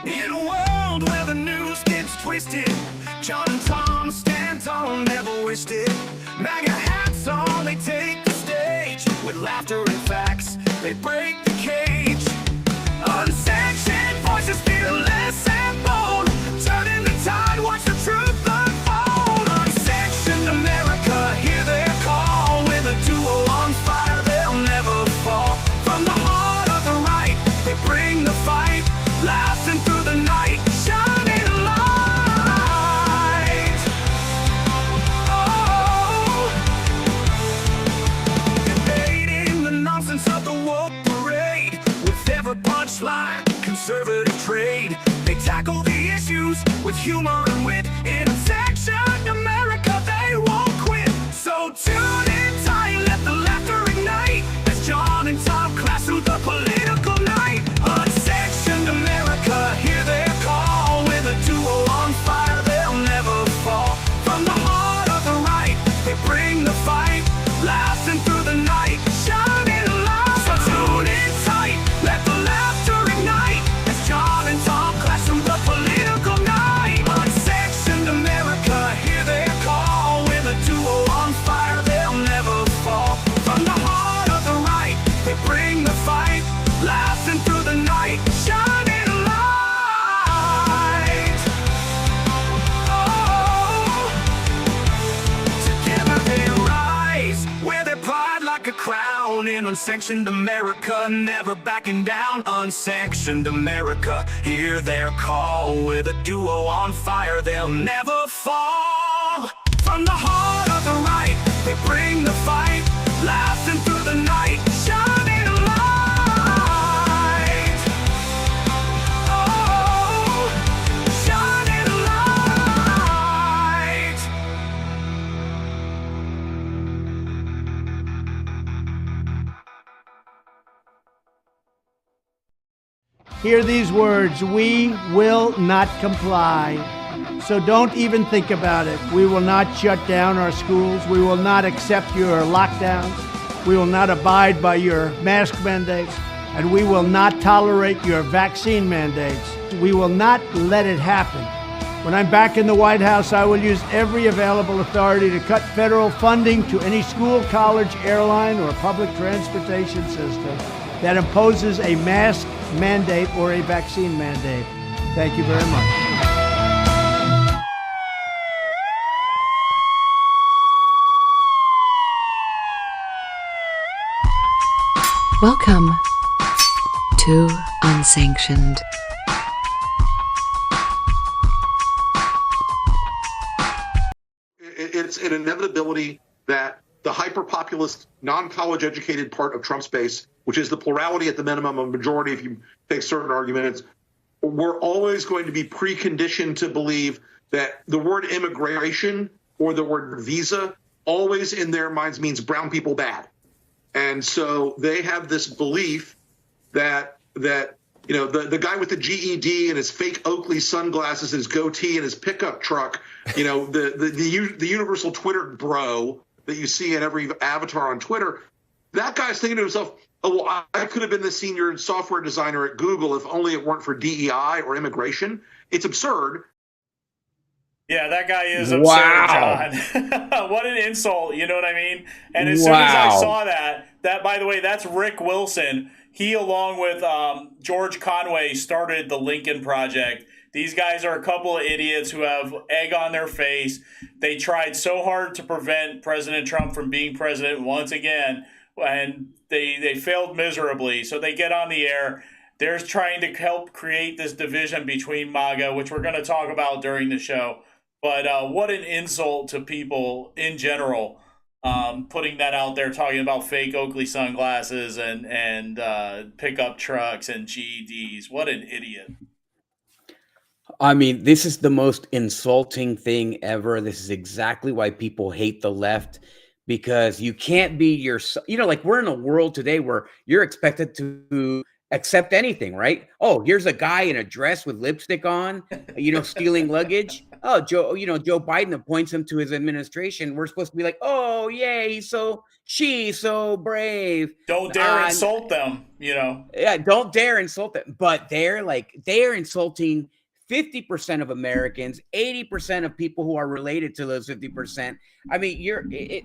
In a world where the news gets twisted, John and Tom stand tall, never wasted. MAGA hats on, they take the stage. With laughter and facts, they break the cage. Unsanctioned voices feel less and bold, turning the tide, watch the truth unfold. Unsanctioned America, hear their call. With a duo on fire, they'll never fall. From the heart of the right, they bring the fight, lasting through the night, shining light. Oh, debating the nonsense of the woke parade. With every punchline, conservative trade, they tackle the issues with humor and wit. In Unsanctioned America, they won't quit. So tune in tight, let the laughter ignite, as John and Tom clash through the political night. Unsanctioned America, hear their call. With a duo on fire, they'll never fall. From the heart of the right, they bring the fight, lasting through the night, shining light. So tune in tight, let the laughter ignite, as John and Tom clash through the political night. Unsanctioned America, hear their call. With a duo on fire, they'll never fall. From the heart of the right, they bring the fight, lasting through the night, shining light. Oh, together they rise, wear their pride like a crown. In Unsanctioned America, never backing down. Unsanctioned America, hear their call. With a duo on fire, they'll never fall. From the heart of the right, they bring the fight, lasting through the night, shining light. Oh, shining light. Hear these words: we will not comply. So don't even think about it. We will not shut down our schools. We will not accept your lockdowns. We will not abide by your mask mandates. And we will not tolerate your vaccine mandates. We will not let it happen. When I'm back in the White House, I will use every available authority to cut federal funding to any school, college, airline, or public transportation system that imposes a mask mandate or a vaccine mandate. Thank you very much. Welcome to Unsanctioned. It's an inevitability that the hyper-populist, non-college educated part of Trump's base, which is the plurality at the minimum, a majority if you take certain arguments, we're always going to be preconditioned to believe that the word immigration or the word visa always in their minds means brown people bad. And so they have this belief that you know, the guy with the GED and his fake Oakley sunglasses, his goatee and his pickup truck, you know, the universal Twitter bro that you see in every avatar on Twitter, that guy's thinking to himself, oh, well, I could have been the senior software designer at Google if only it weren't for DEI or immigration. It's absurd. Yeah, that guy is absurd, wow. John. What an insult, you know what I mean? And as soon as I saw that, by the way, that's Rick Wilson. He, along with George Conway, started the Lincoln Project. These guys are a couple of idiots who have egg on their face. They tried so hard to prevent President Trump from being president once again, and they failed miserably. So they get on the air. They're trying to help create this division between MAGA, which we're going to talk about during the show. But what an insult to people in general, putting that out there, talking about fake Oakley sunglasses and pickup trucks and GEDs. What an idiot. I mean, this is the most insulting thing ever. This is exactly why people hate the left, because you can't be yourself. You know, like we're in a world today where you're expected to accept anything, right? Oh, here's a guy in a dress with lipstick on, you know, stealing luggage. oh, Joe Biden appoints him to his administration. We're supposed to be like, oh, yay, she's so brave. Don't dare insult them, you know. Yeah, don't dare insult them. But they're insulting 50% of Americans, 80% of people who are related to those 50%. I mean,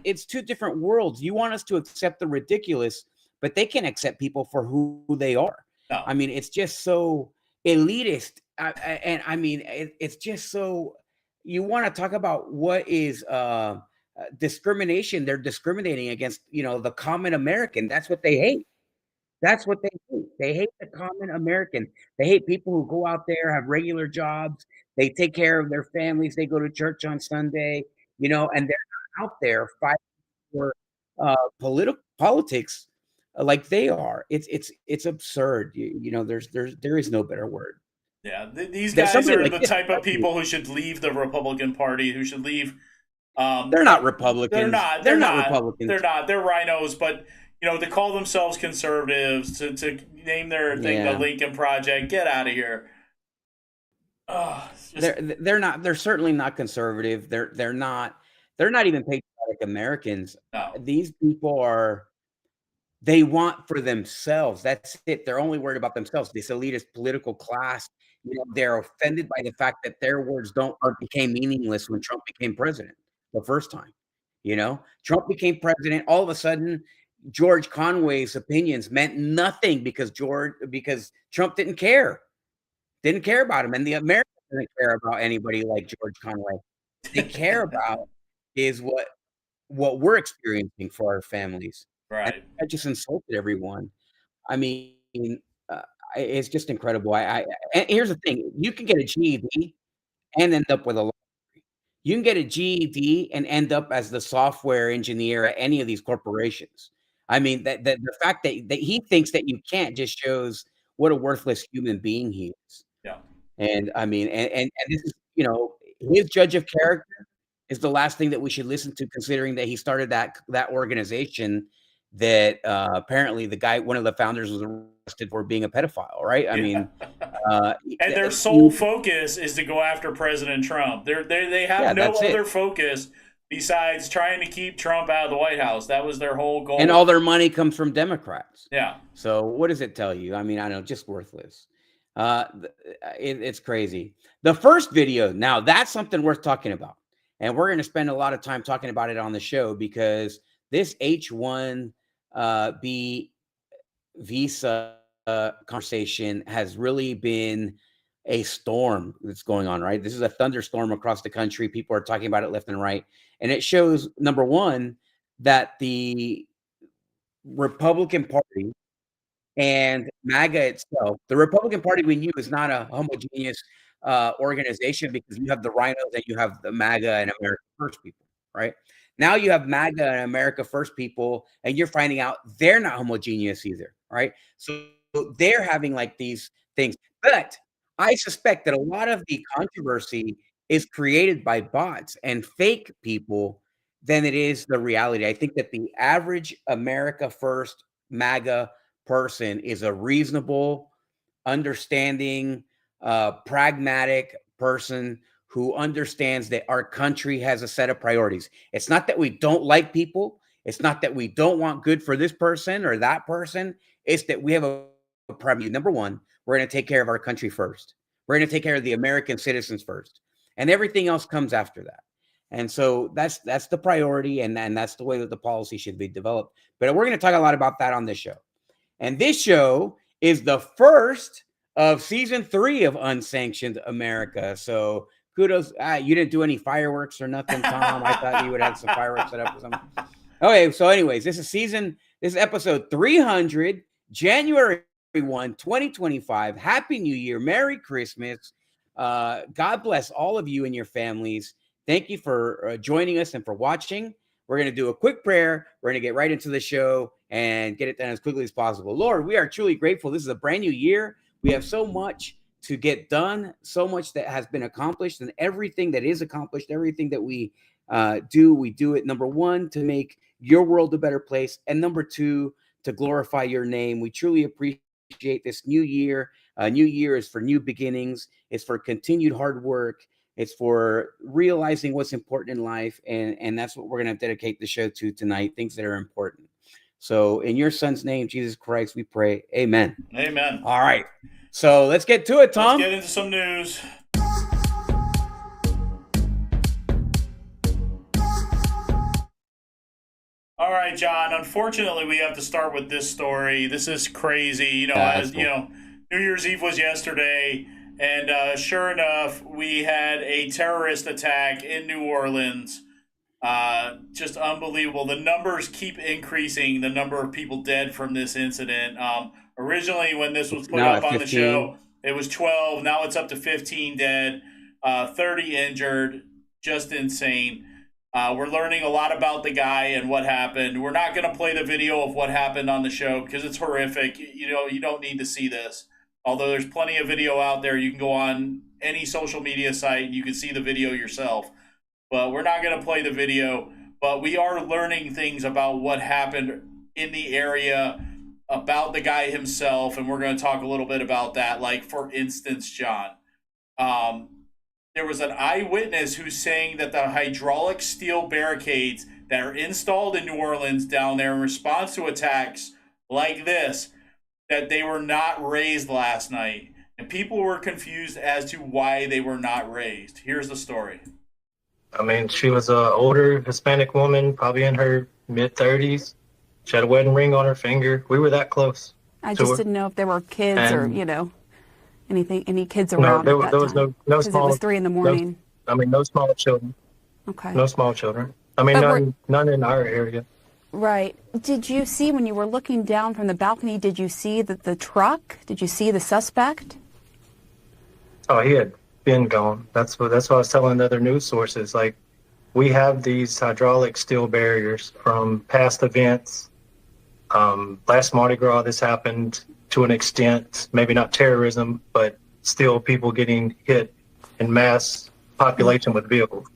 it's two different worlds. You want us to accept the ridiculous, but they can accept people for who they are. No. I mean, it's just so elitist. And I mean, it's just so, you want to talk about what is discrimination. They're discriminating against, the common American. That's what they hate. That's what they hate. They hate the common American. They hate people who go out there, have regular jobs. They take care of their families. They go to church on Sunday, and they're not out there fighting for politics like they are. It's absurd. There is no better word. Yeah, these guys are the type of people who should leave the Republican Party, who should leave. They're not Republicans. They're not Republicans. They're not. They're rhinos, but they call themselves conservatives to name their thing the Lincoln Project. Get out of here. They're not. They're certainly not conservative. They're not even patriotic Americans. No. These people they want for themselves. That's it. They're only worried about themselves. This elitist political class, they're offended by the fact that their words became meaningless when Trump became president the first time. Trump became president. All of a sudden, George Conway's opinions meant nothing because Trump didn't care about him, and the Americans didn't care about anybody like George Conway. They care about is what we're experiencing for our families. Right. I just insulted everyone. I mean, it's just incredible. And here's the thing: you can get a GED and end up with a law degree. You can get a GED and end up as the software engineer at any of these corporations. I mean, that the fact that he thinks that you can't just shows what a worthless human being he is. Yeah. And I mean, and this is, his judge of character is the last thing that we should listen to, considering that he started that organization that apparently one of the founders was arrested for being a pedophile, right? I mean, and their sole focus is to go after President Trump. They have no other focus besides trying to keep Trump out of the White House. That was their whole goal. And all their money comes from Democrats. Yeah. So what does it tell you? I mean, I don't know, just worthless. It's crazy. The first video, now that's something worth talking about. And we're going to spend a lot of time talking about it on the show, because this H-1B visa conversation has really been a storm that's going on, right? This is a thunderstorm across the country. People are talking about it left and right. And it shows, number one, that the Republican Party and MAGA itself, the Republican Party we knew is not a homogeneous organization, because you have the rhinos and you have the MAGA and America First people, right? Now you have MAGA and America First people, and you're finding out they're not homogeneous either, right? So they're having like these things. But I suspect that a lot of the controversy is created by bots and fake people than it is the reality. I think that the average America First MAGA person is a reasonable, understanding, pragmatic person who understands that our country has a set of priorities. It's not that we don't like people. It's not that we don't want good for this person or that person. It's that we have a priority. Number one, we're going to take care of our country first. We're going to take care of the American citizens first. And everything else comes after that. And so that's the priority, and that's the way that the policy should be developed. But we're going to talk a lot about that on this show. And this show is the first of season 3 of Unsanctioned America. So kudos. You didn't do any fireworks or nothing, Tom. I thought you would have some fireworks set up or something. Okay, so anyways, this is episode 300, January 1, 2025. Happy New Year. Merry Christmas. God bless all of you and your families. Thank you for joining us and for watching. We're going to do a quick prayer. We're going to get right into the show and get it done as quickly as possible. Lord, we are truly grateful. This is a brand new year. We have so much to get done, so much that has been accomplished, and everything that is accomplished, everything that we do it, number one, to make your world a better place, and number two, to glorify your name. We truly appreciate this new year. New year is for new beginnings. It's for continued hard work. It's for realizing what's important in life. And that's what we're going to dedicate the show to tonight, things that are important. So in your son's name, Jesus Christ, we pray. Amen. Amen. All right. So let's get to it, Tom. Let's get into some news. All right, John. Unfortunately, we have to start with this story. This is crazy. You know, as you know, New Year's Eve was yesterday, and sure enough, we had a terrorist attack in New Orleans. Just unbelievable. The numbers keep increasing. The number of people dead from this incident. Originally, when this was put up on the show, it was 12. Now it's up to 15 dead, 30 injured. Just insane. We're learning a lot about the guy and what happened. We're not going to play the video of what happened on the show because it's horrific. You know, you don't need to see this. Although there's plenty of video out there. You can go on any social media site and you can see the video yourself. But we're not going to play the video. But we are learning things about what happened in the area, about the guy himself, and we're going to talk a little bit about that. Like, for instance, John, there was an eyewitness who's saying that the hydraulic steel barricades that are installed in New Orleans down there in response to attacks like this, that they were not raised last night. And people were confused as to why they were not raised. Here's the story. I mean, she was an older Hispanic woman, probably in her mid-30s. She had a wedding ring on her finger. We were that close. I just didn't know if there were kids or, you know, any kids around. No, there was no small. It was 3 a.m. No small children. Okay. No small children. I mean, none in our area. Right. Did you see, when you were looking down from the balcony, did you see the truck? Did you see the suspect? Oh, he had been gone. That's what I was telling other news sources. Like, we have these hydraulic steel barriers from past events. Last Mardi Gras, this happened to an extent, maybe not terrorism, but still people getting hit in mass population with vehicles.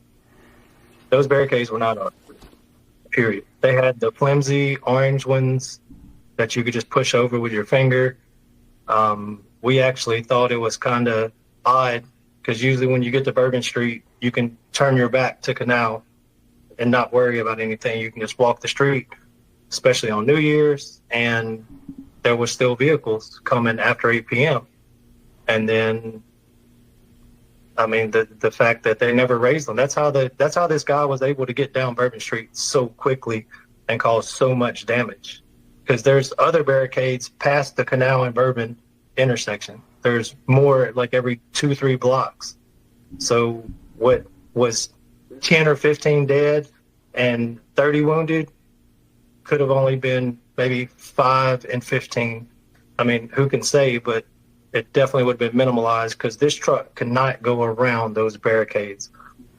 Those barricades were not on, period. They had the flimsy orange ones that you could just push over with your finger. We actually thought it was kind of odd because usually when you get to Bourbon Street, you can turn your back to Canal and not worry about anything. You can just walk the street, especially on New Year's, and there were still vehicles coming after 8 p.m. And then, I mean, the fact that they never raised them, that's how this guy was able to get down Bourbon Street so quickly and cause so much damage. Because there's other barricades past the Canal and Bourbon intersection. There's more like every 2-3 blocks. So what was 10 or 15 dead and 30 wounded could have only been maybe 5 and 15. I mean, who can say, but it definitely would have been minimalized because this truck could not go around those barricades.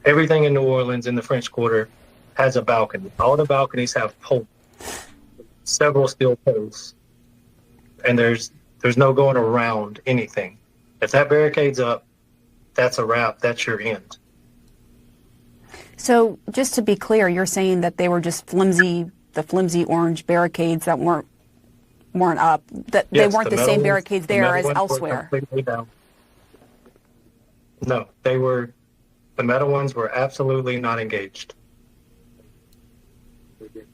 Everything in New Orleans in the French Quarter has a balcony. All the balconies have poles, several steel posts, and there's no going around anything. If that barricade's up, that's a wrap. That's your end. So just to be clear, you're saying that they were just the flimsy orange barricades that weren't up, that yes, they weren't the same barricades there as elsewhere. No, the metal ones were absolutely not engaged.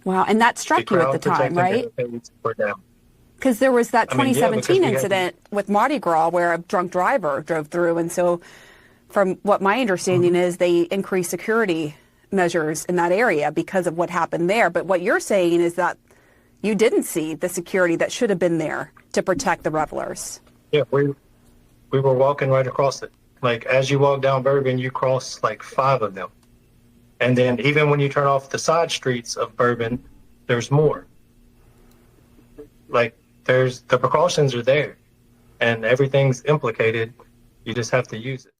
Wow, and that struck you at the time, right? Because there was that 2017 incident with Mardi Gras where a drunk driver drove through, and so from what my understanding is, they increased security measures in that area because of what happened there. But what you're saying is that you didn't see the security that should have been there to protect the revelers. Yeah, we were walking right across it. Like, as you walk down Bourbon, you cross like 5 of them. And then even when you turn off the side streets of Bourbon, there's more. Like, the precautions are there and everything's implicated. You just have to use it.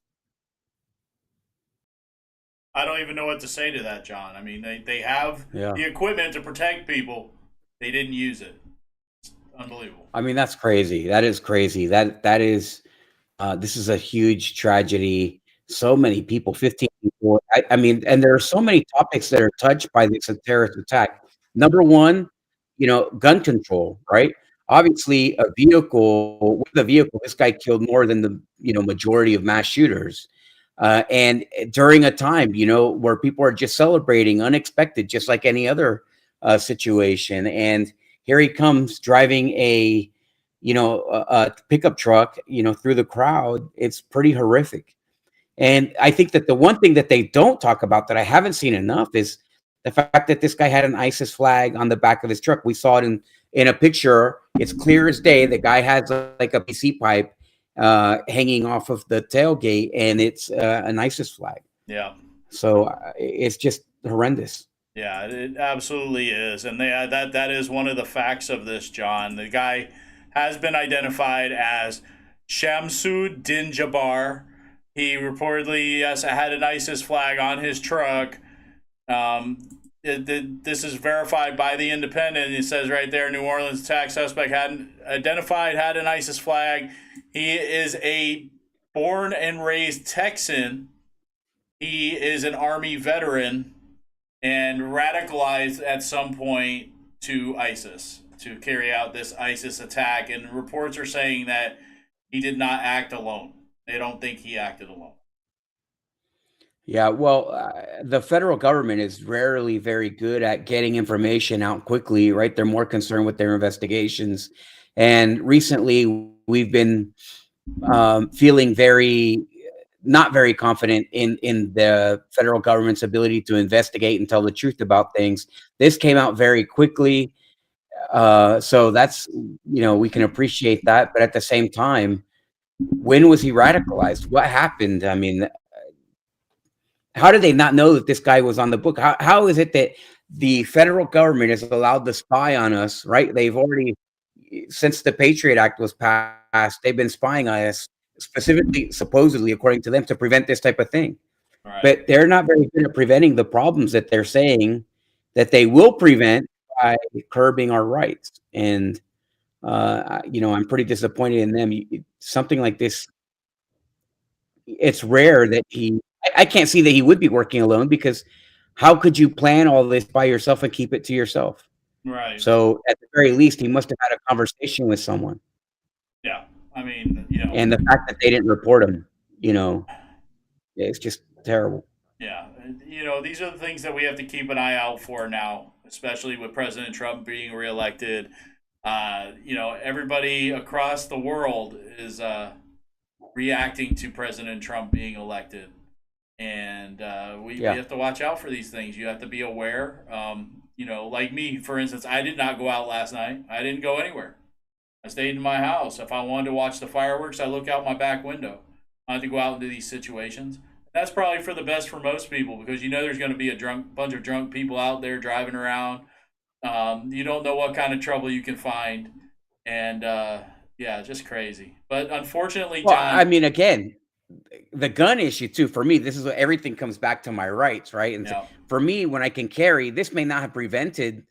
I don't even know what to say to that, John. I mean, they have the equipment to protect people. They didn't use it. It's unbelievable. I mean, that's crazy. That is crazy. That is, this is a huge tragedy. So many people, 15 people. I mean, and there are so many topics that are touched by this terrorist attack. Number one, gun control, right? Obviously, with a vehicle, this guy killed more than the, majority of mass shooters. And during a time, where people are just celebrating unexpected, just like any other situation. And here he comes driving a pickup truck, through the crowd. It's pretty horrific. And I think that the one thing that they don't talk about that I haven't seen enough is the fact that this guy had an ISIS flag on the back of his truck. We saw it in a picture. It's clear as day. The guy has like a PC pipe hanging off of the tailgate, and it's an ISIS flag. Yeah. So it's just horrendous. Yeah, it absolutely is. And that is one of the facts of this, John. The guy has been identified as Shamsud Din Jabbar. He reportedly, yes, had an ISIS flag on his truck. This is verified by the Independent. It says right there, New Orleans attack suspect had an ISIS flag. He is a born and raised Texan. He is an Army veteran and radicalized at some point to ISIS, to carry out this ISIS attack. And reports are saying that he did not act alone. They don't think he acted alone. Yeah, well, the federal government is rarely very good at getting information out quickly, right? They're more concerned with their investigations. And recently, we've been feeling not very confident in the federal government's ability to investigate and tell the truth about things. This came out very quickly. So that's, we can appreciate that. But at the same time, when was he radicalized? What happened? I mean, how did they not know that this guy was on the book? How is it that the federal government is allowed to spy on us, right? They've already, since the Patriot Act was passed, they've been spying on us, specifically, supposedly, according to them, to prevent this type of thing. Right. But they're not very good at preventing the problems that they're saying that they will prevent by curbing our rights. And, I'm pretty disappointed in them. Something like this, it's rare that I can't see that he would be working alone, because how could you plan all this by yourself and keep it to yourself? Right. So at the very least, he must have had a conversation with someone. Yeah. I mean, And the fact that they didn't report him, it's just terrible. Yeah. These are the things that we have to keep an eye out for now, especially with President Trump being reelected. Everybody across the world is reacting to President Trump being elected. And we have to watch out for these things. You have to be aware. Like me, for instance, I did not go out last night. I didn't go anywhere. I stayed in my house. If I wanted to watch the fireworks, I look out my back window. I had to go out into these situations. That's probably for the best for most people, because there's going to be a bunch of drunk people out there driving around. You don't know what kind of trouble you can find. And, just crazy. But unfortunately, John... Well, I mean, again, the gun issue too, for me, this is what everything comes back to my rights, right? And for me, when I can carry, this may not have been,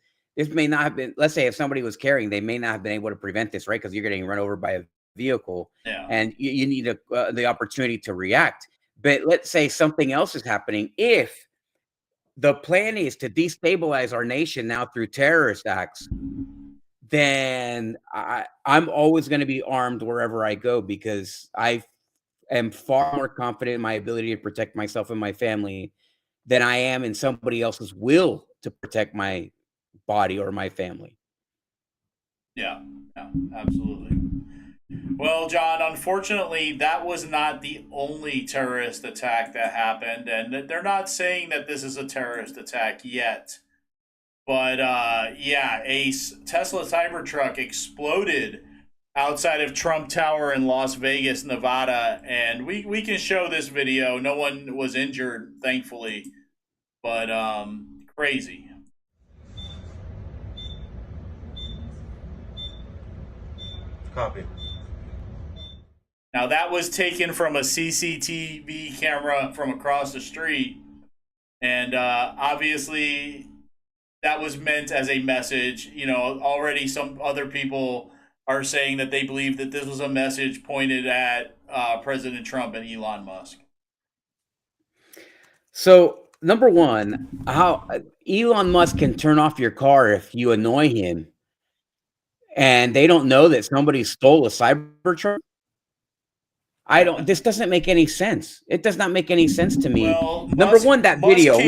let's say if somebody was carrying, they may not have been able to prevent this, right? Because you're getting run over by a vehicle, and you need the opportunity to react. But let's say something else is happening. If the plan is to destabilize our nation now through terrorist acts, then I'm always going to be armed wherever I go, because I am far more confident in my ability to protect myself and my family than I am in somebody else's will to protect my body or my family. Yeah, absolutely. Well, John, unfortunately, that was not the only terrorist attack that happened, and they're not saying that this is a terrorist attack yet. But, a Tesla Cybertruck exploded outside of Trump Tower in Las Vegas, Nevada, and we can show this video. No one was injured, thankfully, but crazy. Copy. Now, that was taken from a CCTV camera from across the street, and obviously that was meant as a message. Already some other people are saying that they believe that this was a message pointed at President Trump and Elon Musk. So, number one, how Elon Musk can turn off your car if you annoy him, and they don't know that somebody stole a Cybertruck? This doesn't make any sense. It does not make any sense to me. Well, Number one, that video.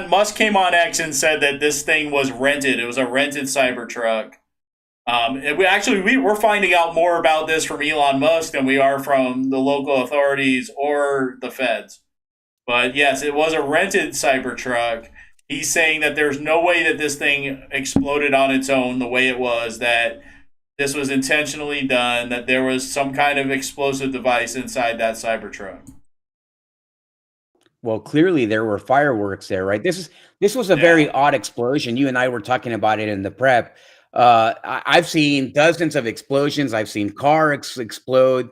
Musk came on X and said that this thing was rented. It was a rented Cybertruck. We're finding out more about this from Elon Musk than we are from the local authorities or the feds. But yes, it was a rented Cybertruck. He's saying that there's no way that this thing exploded on its own the way it was, that this was intentionally done, that there was some kind of explosive device inside that Cybertruck. Well, clearly there were fireworks there, right? This was a very odd explosion. You and I were talking about it in the prep. I've seen dozens of explosions. I've seen cars explode.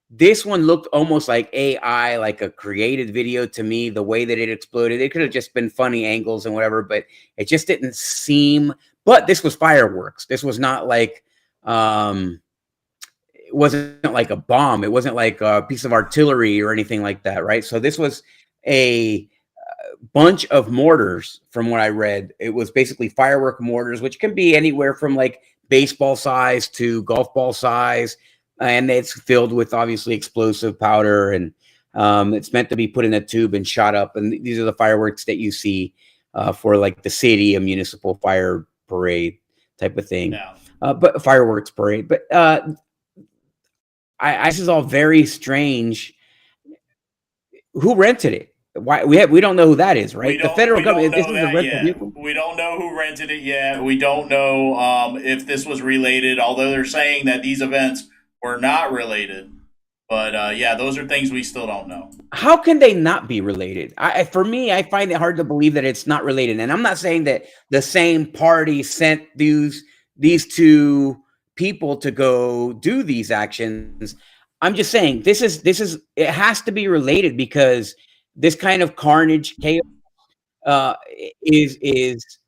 This one looked almost like AI, like a created video to me, the way that it exploded. It could have just been funny angles and whatever, but it just didn't seem. But this was fireworks. This was not like, it wasn't like a bomb. It wasn't like a piece of artillery or anything like that, right? So this was a bunch of mortars from what I read. It was basically firework mortars, which can be anywhere from like baseball size to golf ball size. And it's filled with obviously explosive powder, and it's meant to be put in a tube and shot up. And these are the fireworks that you see for like the city, a municipal fire parade type of thing. Yeah. But fireworks parade. But this is all very strange. Who rented it? Why we don't know who that is, right? The federal government. This is a rental vehicle. We don't know who rented it yet. We don't know if this was related. Although they're saying that these events were not related, but those are things we still don't know. How can they not be related? For me, I find it hard to believe that it's not related. And I'm not saying that the same party sent these two people to go do these actions. I'm just saying it has to be related, because this kind of carnage, chaos, is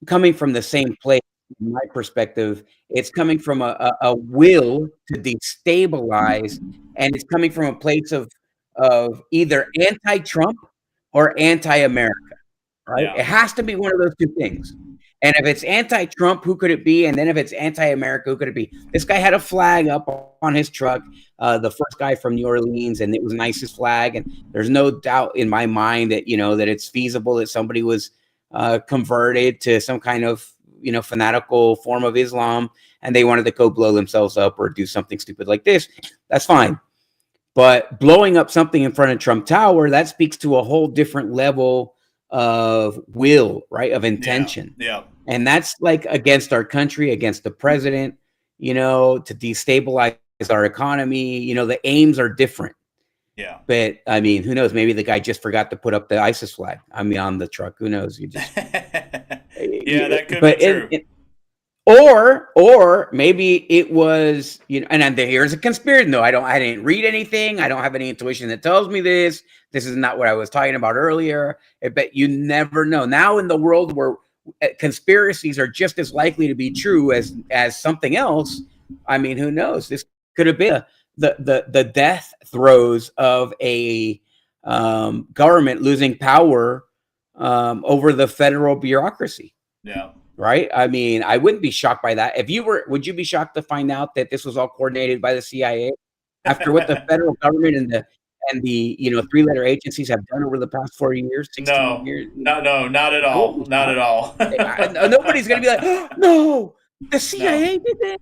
coming from the same place. From my perspective, it's coming from a will to destabilize, and it's coming from a place of either anti-Trump or anti-America, right? Yeah. It has to be one of those two things. And if it's anti-Trump, who could it be? And then if it's anti-America, who could it be? This guy had a flag up on his truck, the first guy from New Orleans, and it was an ISIS flag. And there's no doubt in my mind that, that it's feasible that somebody was converted to some kind of, fanatical form of Islam, and they wanted to go blow themselves up or do something stupid like this. That's fine. But blowing up something in front of Trump Tower, that speaks to a whole different level of will, right? Of intention. Yeah. And that's like against our country, against the president, to destabilize our economy. The aims are different. Yeah. But I mean, who knows? Maybe the guy just forgot to put up the ISIS flag. On the truck. Who knows? You just yeah, that could be true. Or maybe it was, and then here's a conspiracy. No, I didn't read anything. I don't have any intuition that tells me this. This is not what I was talking about earlier. But you never know. Now in the world where conspiracies are just as likely to be true as something else, I mean, who knows? This could have been the death throes of a government losing power over the federal bureaucracy. Yeah. Right. I mean, I wouldn't be shocked by that. Would you be shocked to find out that this was all coordinated by the CIA after what the federal government and the 3-letter agencies have done over the past 40 years, 16 years? No, not at all. Not at all. Nobody's going to be like, oh, no, the CIA did that.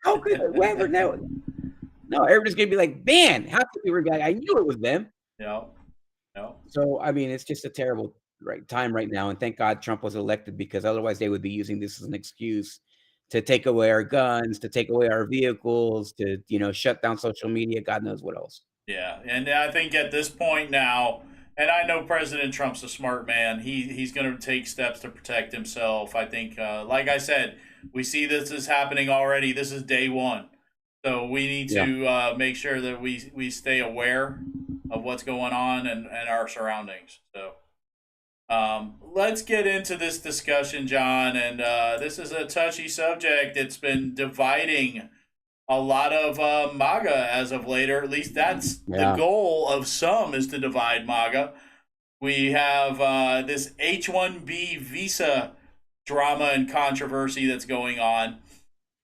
How could whoever know? No, everybody's going to be like, man, how could we were like, I knew it was them. No. So, I mean, it's just a terrible time right now. And thank God Trump was elected, because otherwise they would be using this as an excuse to take away our guns, to take away our vehicles, to, shut down social media, God knows what else. Yeah. And I think at this point now, and I know President Trump's a smart man, he's going to take steps to protect himself. I think, like I said, we see this is happening already. This is day one. So we need to make sure that we stay aware of what's going on and our surroundings. So let's get into this discussion, John. And this is a touchy subject. It's been dividing a lot of MAGA as of late, or at least that's the goal of some, is to divide MAGA. We have this H-1B visa drama and controversy that's going on.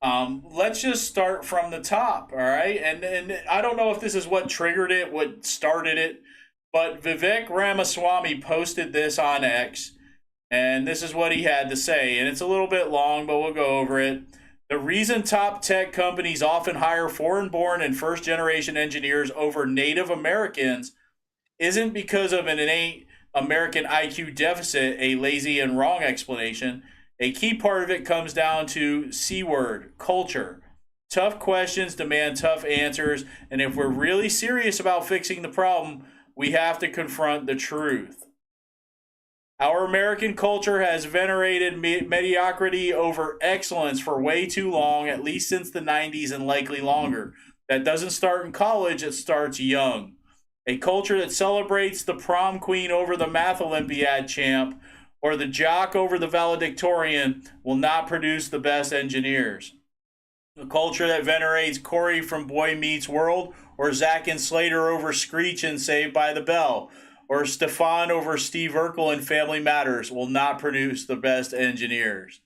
Let's just start from the top, all right? And I don't know if this is what triggered it, what started it, but Vivek Ramaswamy posted this on X, and this is what he had to say. And it's a little bit long, but we'll go over it. The reason top tech companies often hire foreign-born and first-generation engineers over Native Americans isn't because of an innate American IQ deficit, a lazy and wrong explanation. A key part of it comes down to C-word, culture. Tough questions demand tough answers, and if we're really serious about fixing the problem, we have to confront the truth. Our American culture has venerated mediocrity over excellence for way too long, at least since the 90s and likely longer. That doesn't start in college, it starts young. A culture that celebrates the prom queen over the math Olympiad champ or the jock over the valedictorian will not produce the best engineers. A culture that venerates Corey from Boy Meets World or Zach and Slater over Screech and Saved by the Bell or Stefan over Steve Urkel in Family Matters will not produce the best engineers.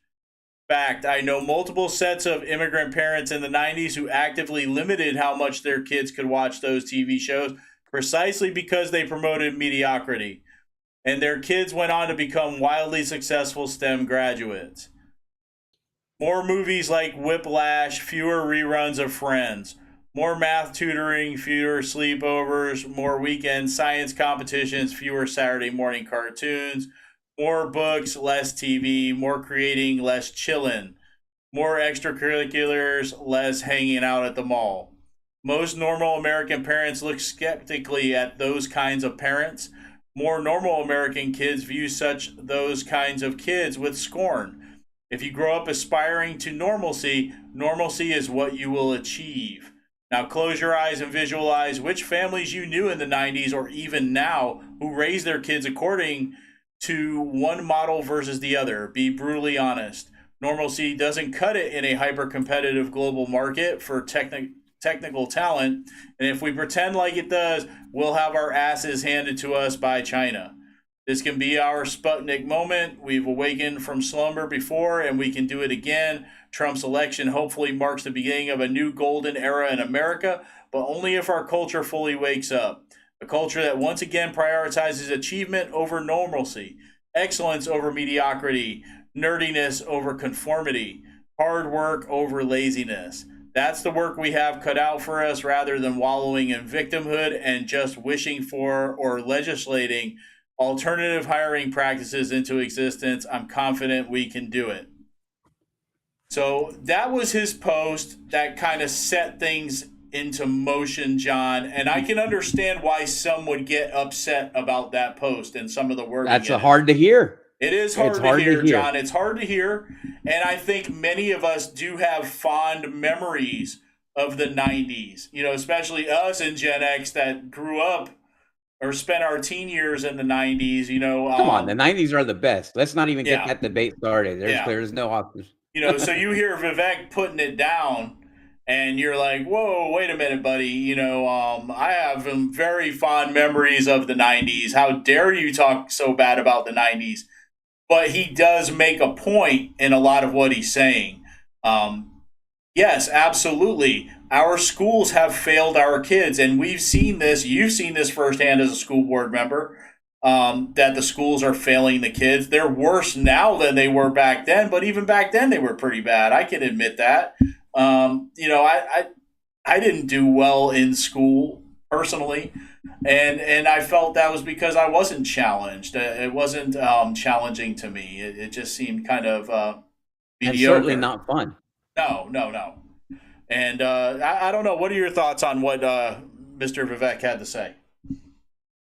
Fact, I know multiple sets of immigrant parents in the 90s who actively limited how much their kids could watch those TV shows precisely because they promoted mediocrity. And their kids went on to become wildly successful STEM graduates. More movies like Whiplash, fewer reruns of Friends. More math tutoring, fewer sleepovers, more weekend science competitions, fewer Saturday morning cartoons. More books, less TV, more creating, less chillin'. More extracurriculars, less hanging out at the mall. Most normal American parents look skeptically at those kinds of parents. More normal American kids view those kinds of kids with scorn. If you grow up aspiring to normalcy, normalcy is what you will achieve. Now close your eyes and visualize which families you knew in the 90s or even now who raised their kids according to one model versus the other. Be brutally honest. Normalcy doesn't cut it in a hyper-competitive global market for technical talent, and if we pretend like it does, we'll have our asses handed to us by China. This can be our Sputnik moment. We've awakened from slumber before, and we can do it again. Trump's election hopefully marks the beginning of a new golden era in America, but only if our culture fully wakes up. A culture that once again prioritizes achievement over normalcy, excellence over mediocrity, nerdiness over conformity, hard work over laziness. That's the work we have cut out for us rather than wallowing in victimhood and just wishing for or legislating alternative hiring practices into existence. I'm confident we can do it. So that was his post that kind of set things into motion, John. And I can understand why some would get upset about that post and some of the wording. That's hard to hear. It is hard to hear, John. It's hard to hear. And I think many of us do have fond memories of the 90s, you know, especially us in Gen X that grew up or spent our teen years in the 90s, you know. Come on, the 90s are the best. Let's not even get that debate started. There's no option. You know, so you hear Vivek putting it down, and you're like, whoa, wait a minute, buddy. You know, I have very fond memories of the 90s. How dare you talk so bad about the 90s? But he does make a point in a lot of what he's saying. Yes, absolutely. Our schools have failed our kids, and we've seen this. You've seen this firsthand as a school board member, that the schools are failing the kids. They're worse now than they were back then, but even back then they were pretty bad. I can admit that. You know, I didn't do well in school personally, and I felt that was because I wasn't challenged. It wasn't challenging to me. It just seemed kind of mediocre. And certainly not fun. No. And I don't know. What are your thoughts on what Mr. Vivek had to say?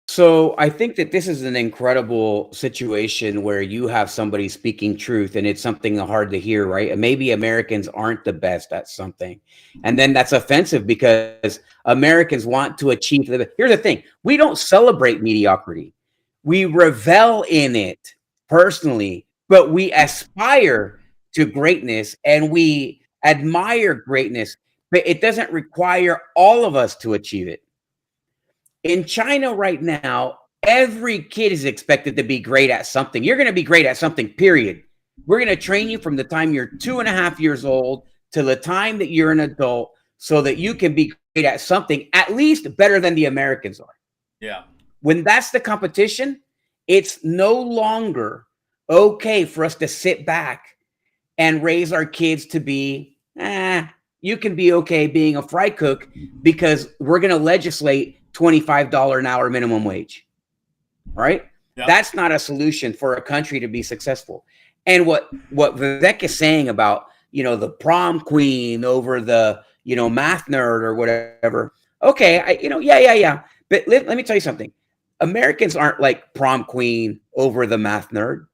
So I think that this is an incredible situation where you have somebody speaking truth, and it's something hard to hear, right? And maybe Americans aren't the best at something. And then that's offensive because Americans want to achieve Here's the thing. We don't celebrate mediocrity. We revel in it personally, but we aspire to greatness and we admire greatness, but it doesn't require all of us to achieve it. In China right now, every kid is expected to be great at something. You're going to be great at something, period. We're going to train you from the time you're 2.5 years old till the time that you're an adult so that you can be great at something at least better than the Americans are. Yeah. When that's the competition, it's no longer okay for us to sit back and raise our kids to be, you can be okay being a fry cook because we're going to legislate $25 an hour minimum wage, right? Yeah. That's not a solution for a country to be successful. And what Vivek is saying about, the prom queen over the, math nerd or whatever. Okay. Yeah. But let me tell you something. Americans aren't like prom queen over the math nerd.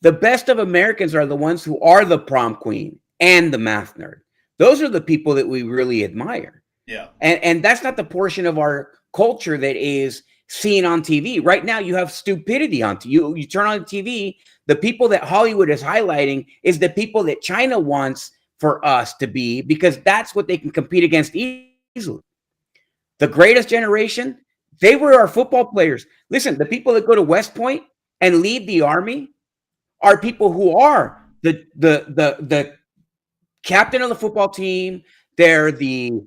The best of Americans are the ones who are the prom queen and the math nerd. Those are the people that we really admire. Yeah. And that's not the portion of our culture that is seen on TV. Right now, you have stupidity on TV. You turn on TV, the people that Hollywood is highlighting is the people that China wants for us to be, because that's what they can compete against easily. The greatest generation, they were our football players. Listen, the people that go to West Point and leave the Army are people who are the captain of the football team. They're the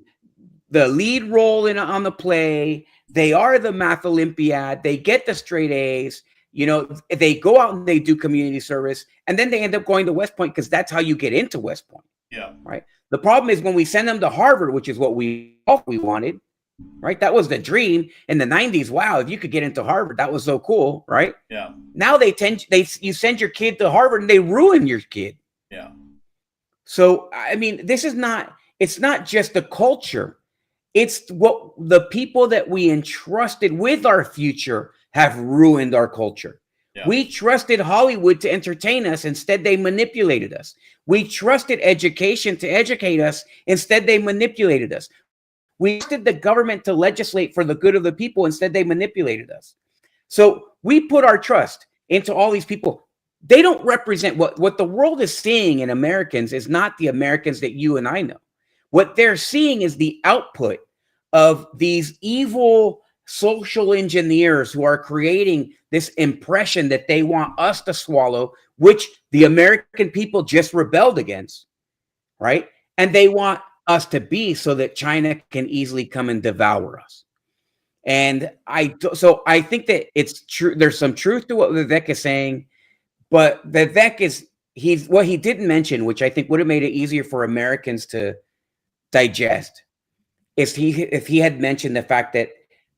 lead role on the play. They are the math Olympiad. They get the straight A's. They go out and they do community service, and then they end up going to West Point because that's how you get into West Point. Yeah. Right. The problem is when we send them to Harvard, which is what we wanted. Right. That was the dream in the 90s. Wow. If you could get into Harvard, that was so cool. Right. Yeah. Now you send your kid to Harvard and they ruin your kid. Yeah. So, I mean, it's not just the culture. It's what the people that we entrusted with our future have ruined our culture. Yeah. We trusted Hollywood to entertain us. Instead, they manipulated us. We trusted education to educate us. Instead, they manipulated us. We trusted the government to legislate for the good of the people. Instead, they manipulated us. So we put our trust into all these people. They don't represent what the world is seeing in Americans is not the Americans that you and I know. What they're seeing is the output of these evil social engineers who are creating this impression that they want us to swallow, which the American people just rebelled against, right? And they want us to be so that China can easily come and devour us. And I think that it's true. There's some truth to what Vivek is saying, but Vivek what he didn't mention, which I think would have made it easier for Americans to digest, is if he had mentioned the fact that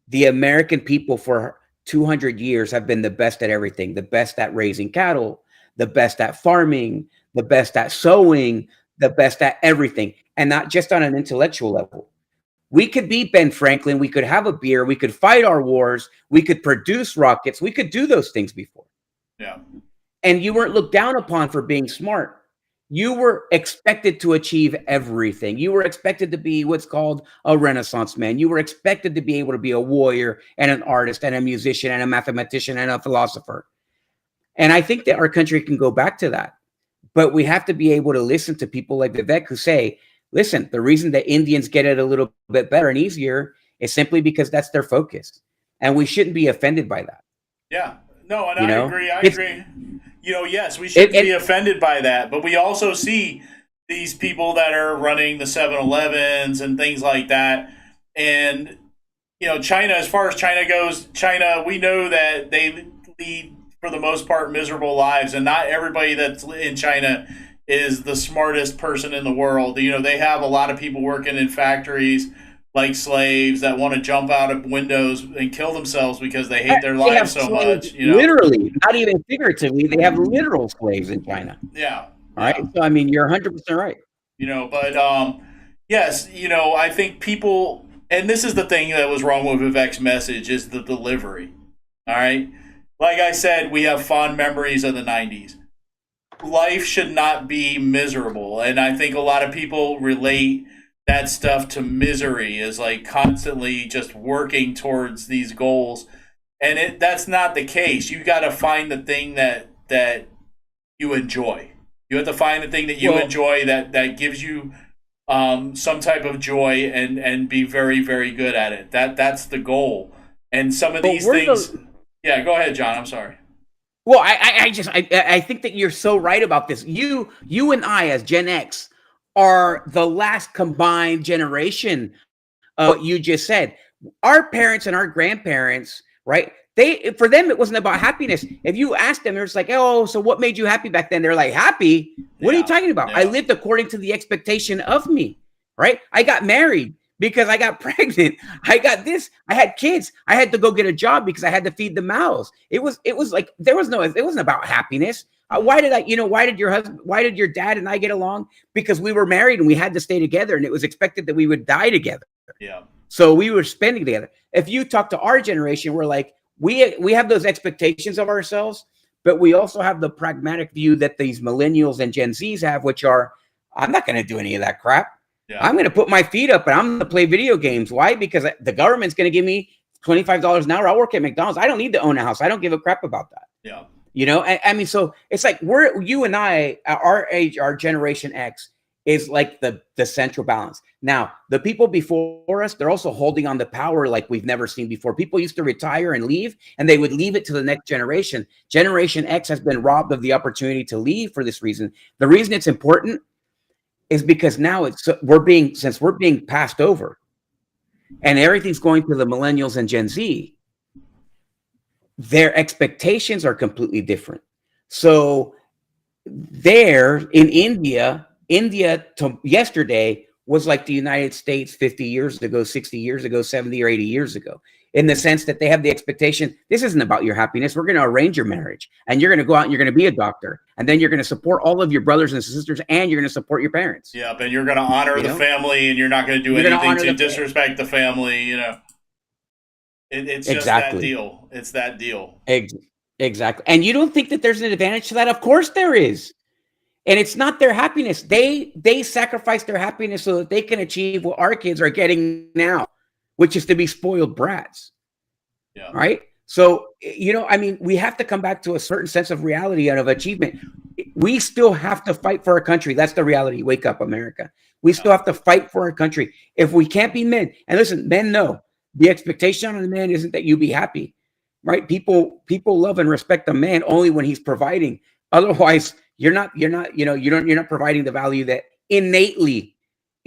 the American people for 200 years have been the best at everything, the best at raising cattle, the best at farming, the best at sewing, the best at everything, and not just on an intellectual level. We could be Ben Franklin. We could have a beer. We could fight our wars. We could produce rockets. We could do those things before. Yeah. And you weren't looked down upon for being smart. You were expected to achieve everything. You were expected to be what's called a Renaissance man. You were expected to be able to be a warrior and an artist and a musician and a mathematician and a philosopher. And I think that our country can go back to that. But we have to be able to listen to people like Vivek who say, listen, the reason that Indians get it a little bit better and easier is simply because that's their focus. And we shouldn't be offended by that. Yeah. No, and I agree. I agree. Yes, we should be offended by that. But we also see these people that are running the 7-Elevens and things like that. And, China, as far as China goes, we know that they lead, for the most part, miserable lives. And not everybody that's in China is the smartest person in the world. They have a lot of people working in factories like slaves that want to jump out of windows and kill themselves because they hate their lives so much. Literally, not even figuratively. They have literal slaves in China. Yeah. All right. So, I mean, you're 100% right. But yes, I think people, and this is the thing that was wrong with Vivek's message, is the delivery. All right. Like I said, we have fond memories of the 90s. Life should not be miserable. And I think a lot of people relate that stuff to misery, is like constantly just working towards these goals. And that's not the case. You got to find the thing that you enjoy. You have to find the thing that you enjoy that gives you some type of joy and be very, very good at it. That's the goal. And some of these things. Yeah, go ahead, John. I'm sorry. Well, I think that you're so right about this. You and I, as Gen X, are the last combined generation of what you just said. Our parents and our grandparents, right? For them, it wasn't about happiness. If you ask them, they're just like, oh, so what made you happy back then? They're like, happy? What are you talking about? I lived according to the expectation of me, right? I got married because I got pregnant. I got this. I had kids. I had to go get a job because I had to feed the mouths. It was like, it wasn't about happiness. Why did your dad and I get along? Because we were married and we had to stay together, and it was expected that we would die together. Yeah. So we were spending together. If you talk to our generation, we're like, we have those expectations of ourselves, but we also have the pragmatic view that these millennials and Gen Zs have, which are, I'm not going to do any of that crap. Yeah. I'm going to put my feet up and I'm going to play video games. Why? Because the government's going to give me $25 an hour. I'll work at McDonald's. I don't need to own a house. I don't give a crap about that. Yeah. You know, I mean, so it's like you and I, our age, our Generation X is like the central balance. Now, the people before us, they're also holding on to power like we've never seen before. People used to retire and leave, and they would leave it to the next generation. Generation X has been robbed of the opportunity to leave for this reason. The reason it's important is because now we're being passed over, and everything's going to the millennials and Gen Z. Their expectations are completely different. So there in India to yesterday was like the United States 50 years ago, 60 years ago, 70 or 80 years ago, in the sense that they have the expectation, this isn't about your happiness. We're going to arrange your marriage, and you're going to go out and you're going to be a doctor, and then you're going to support all of your brothers and sisters, and you're going to support your parents. Yeah, but you're going to honor the family, and you're not going to do anything to disrespect the family, you know. It's just that deal. It's that deal. Exactly. And you don't think that there's an advantage to that? Of course there is. And it's not their happiness. They sacrifice their happiness so that they can achieve what our kids are getting now, which is to be spoiled brats. Yeah. Right? So, you know, I mean, we have to come back to a certain sense of reality and of achievement. We still have to fight for our country. That's the reality. Wake up, America. We still have to fight for our country. If we can't be men, and listen, men know the expectation on a man isn't that you be happy, right? People love and respect a man only when he's providing. Otherwise, you're not providing the value that innately,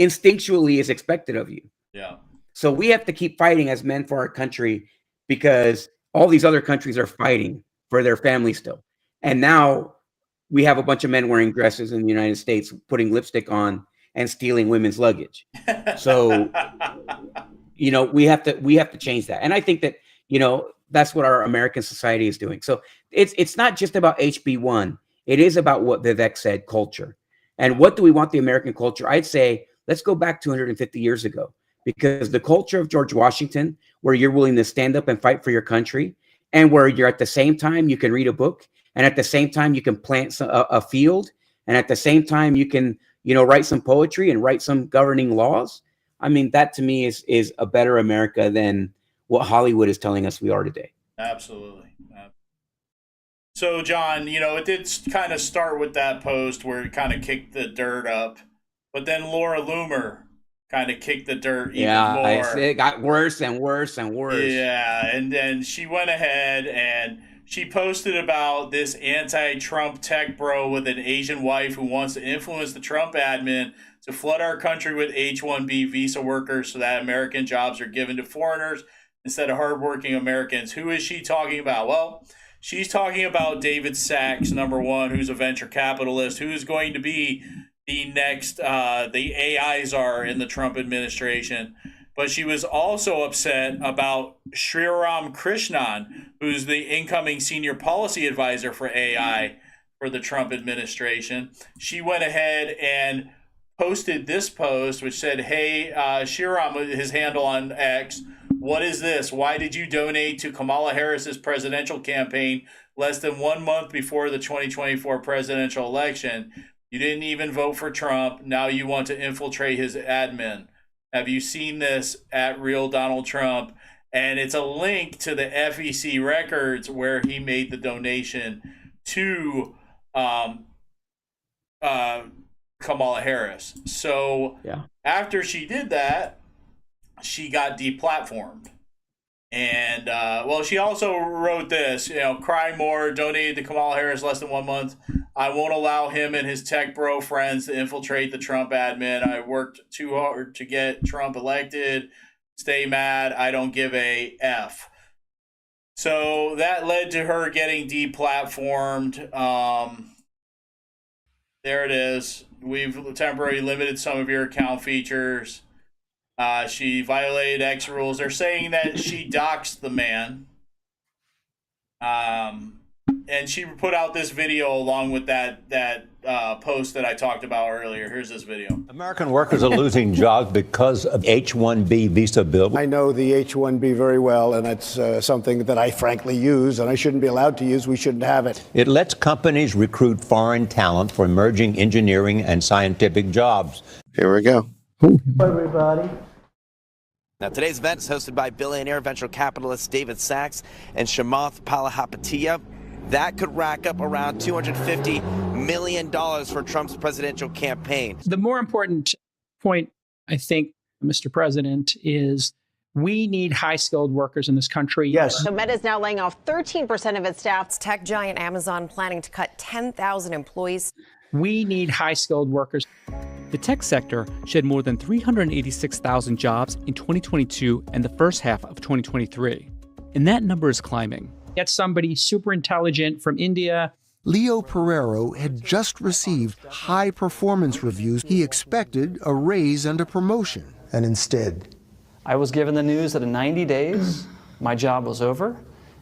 instinctually is expected of you. Yeah. So we have to keep fighting as men for our country, because all these other countries are fighting for their family still. And now we have a bunch of men wearing dresses in the United States, putting lipstick on and stealing women's luggage. So, you know, we have to change that. And I think that, you know, that's what our American society is doing. So it's not just about HB1. It is about what Vivek said, culture. And what do we want the American culture? I'd say, let's go back 250 years ago, because the culture of George Washington, where you're willing to stand up and fight for your country, and where you're at the same time, you can read a book, and at the same time, you can plant a field, and at the same time, you can, you know, write some poetry and write some governing laws. I mean, that to me is a better America than what Hollywood is telling us we are today. Absolutely. So, John, you know, it did kind of start with that post where it kind of kicked the dirt up, but then Laura Loomer kind of kicked the dirt even more. It got worse and worse and worse. Yeah, and then she went ahead and she posted about this anti-Trump tech bro with an Asian wife who wants to influence the Trump admin to flood our country with H-1B visa workers so that American jobs are given to foreigners instead of hardworking Americans. Who is she talking about? Well, she's talking about David Sachs, number one, who's a venture capitalist, who is going to be the next, the AI czar in the Trump administration. But she was also upset about Sriram Krishnan, who's the incoming senior policy advisor for AI for the Trump administration. She went ahead and posted this post, which said, hey, Sriram, his handle on X, what is this? Why did you donate to Kamala Harris's presidential campaign less than 1 month before the 2024 presidential election? You didn't even vote for Trump. Now you want to infiltrate his admin. Have you seen this at Real Donald Trump? And it's a link to the FEC records where he made the donation to Kamala Harris. So after she did that, she got deplatformed. And, well, she also wrote this, you know, cry more, donated to Kamala Harris less than 1 month I won't allow him and his tech bro friends to infiltrate the Trump admin. I worked too hard to get Trump elected. Stay mad. I don't give a F. So that led to her getting deplatformed. There it is. We've temporarily limited some of your account features. She violated X rules. They're saying that she doxed the man. And she put out this video along with that post that I talked about earlier. Here's this video. American workers are losing jobs because of H-1B visa bill. I know the H-1B very well, and it's something that I frankly use, and I shouldn't be allowed to use. We shouldn't have it. It lets companies recruit foreign talent for emerging engineering and scientific jobs. Here we go. Hello, everybody. Now, today's event is hosted by billionaire venture capitalist David Sachs and Chamath Palihapitiya. That could rack up around $250 million for Trump's presidential campaign. The more important point, I think, Mr. President, is we need high-skilled workers in this country. Yes. So Meta is now laying off 13% of its staff. Tech giant Amazon planning to cut 10,000 employees. We need high-skilled workers. The tech sector shed more than 386,000 jobs in 2022 and the first half of 2023. And that number is climbing. Get somebody super intelligent from India. Leo Pereiro had just received high performance reviews. He expected a raise and a promotion. And instead, I was given the news that in 90 days, my job was over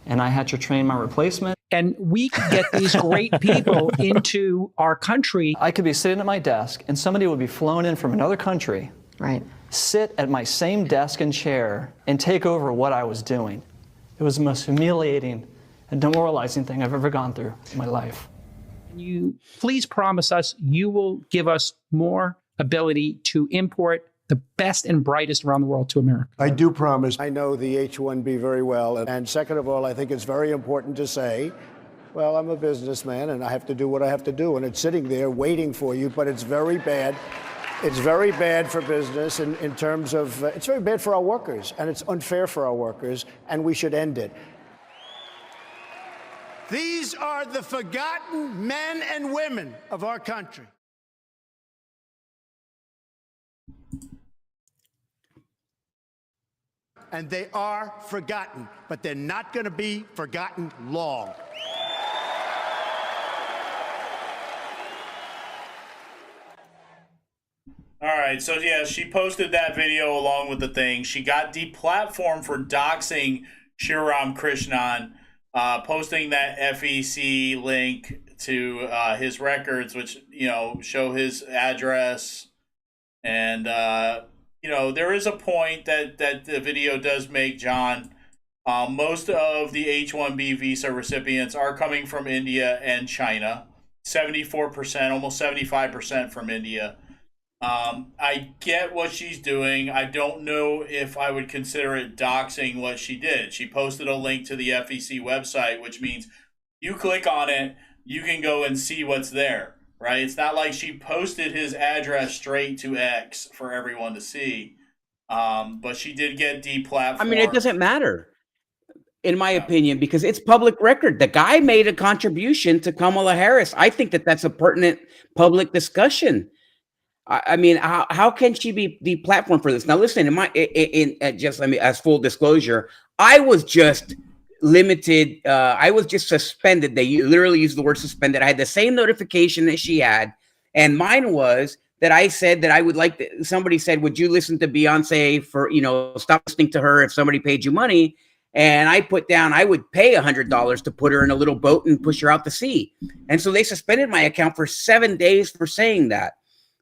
and I had to train my replacement. And we could get these great people into our country. I could be sitting at my desk and somebody would be flown in from another country, right? Sit at my same desk and chair and take over what I was doing. It was the most humiliating and demoralizing thing I've ever gone through in my life. You please promise us you will give us more ability to import the best and brightest around the world to America. I do promise. I know the H-1B very well. And second of all, I think it's very important to say, well, I'm a businessman and I have to do what I have to do. And it's sitting there waiting for you, but it's very bad. It's very bad for business in terms of, it's very bad for our workers, and it's unfair for our workers, and we should end it. These are the forgotten men and women of our country. And they are forgotten, but they're not going to be forgotten long. All right, so yeah, she posted that video along with the thing. She got deplatformed for doxing Shriram Krishnan, posting that FEC link to his records, which, you know, show his address. And, you know, there is a point that the video does make, John. Most of the H-1B visa recipients are coming from India and China. 74%, almost 75% from India. I get what she's doing. I don't know if I would consider it doxing what she did. She posted a link to the FEC website, which means you click on it, you can go and see what's there, right? It's not like she posted his address straight to X for everyone to see. But she did get deplatformed. I mean, it doesn't matter, in my opinion, because it's public record. The guy made a contribution to Kamala Harris. I think that that's a pertinent public discussion. I mean, how can she be deplatformed for this? Now, listen, as full disclosure, I was just limited. I was just suspended. They literally used the word suspended. I had the same notification that she had, and mine was that I said that I would like to, somebody said, would you listen to Beyonce for, you know, stop listening to her if somebody paid you money? And I put down, I would pay $100 to put her in a little boat and push her out to sea. And so they suspended my account for 7 days for saying that.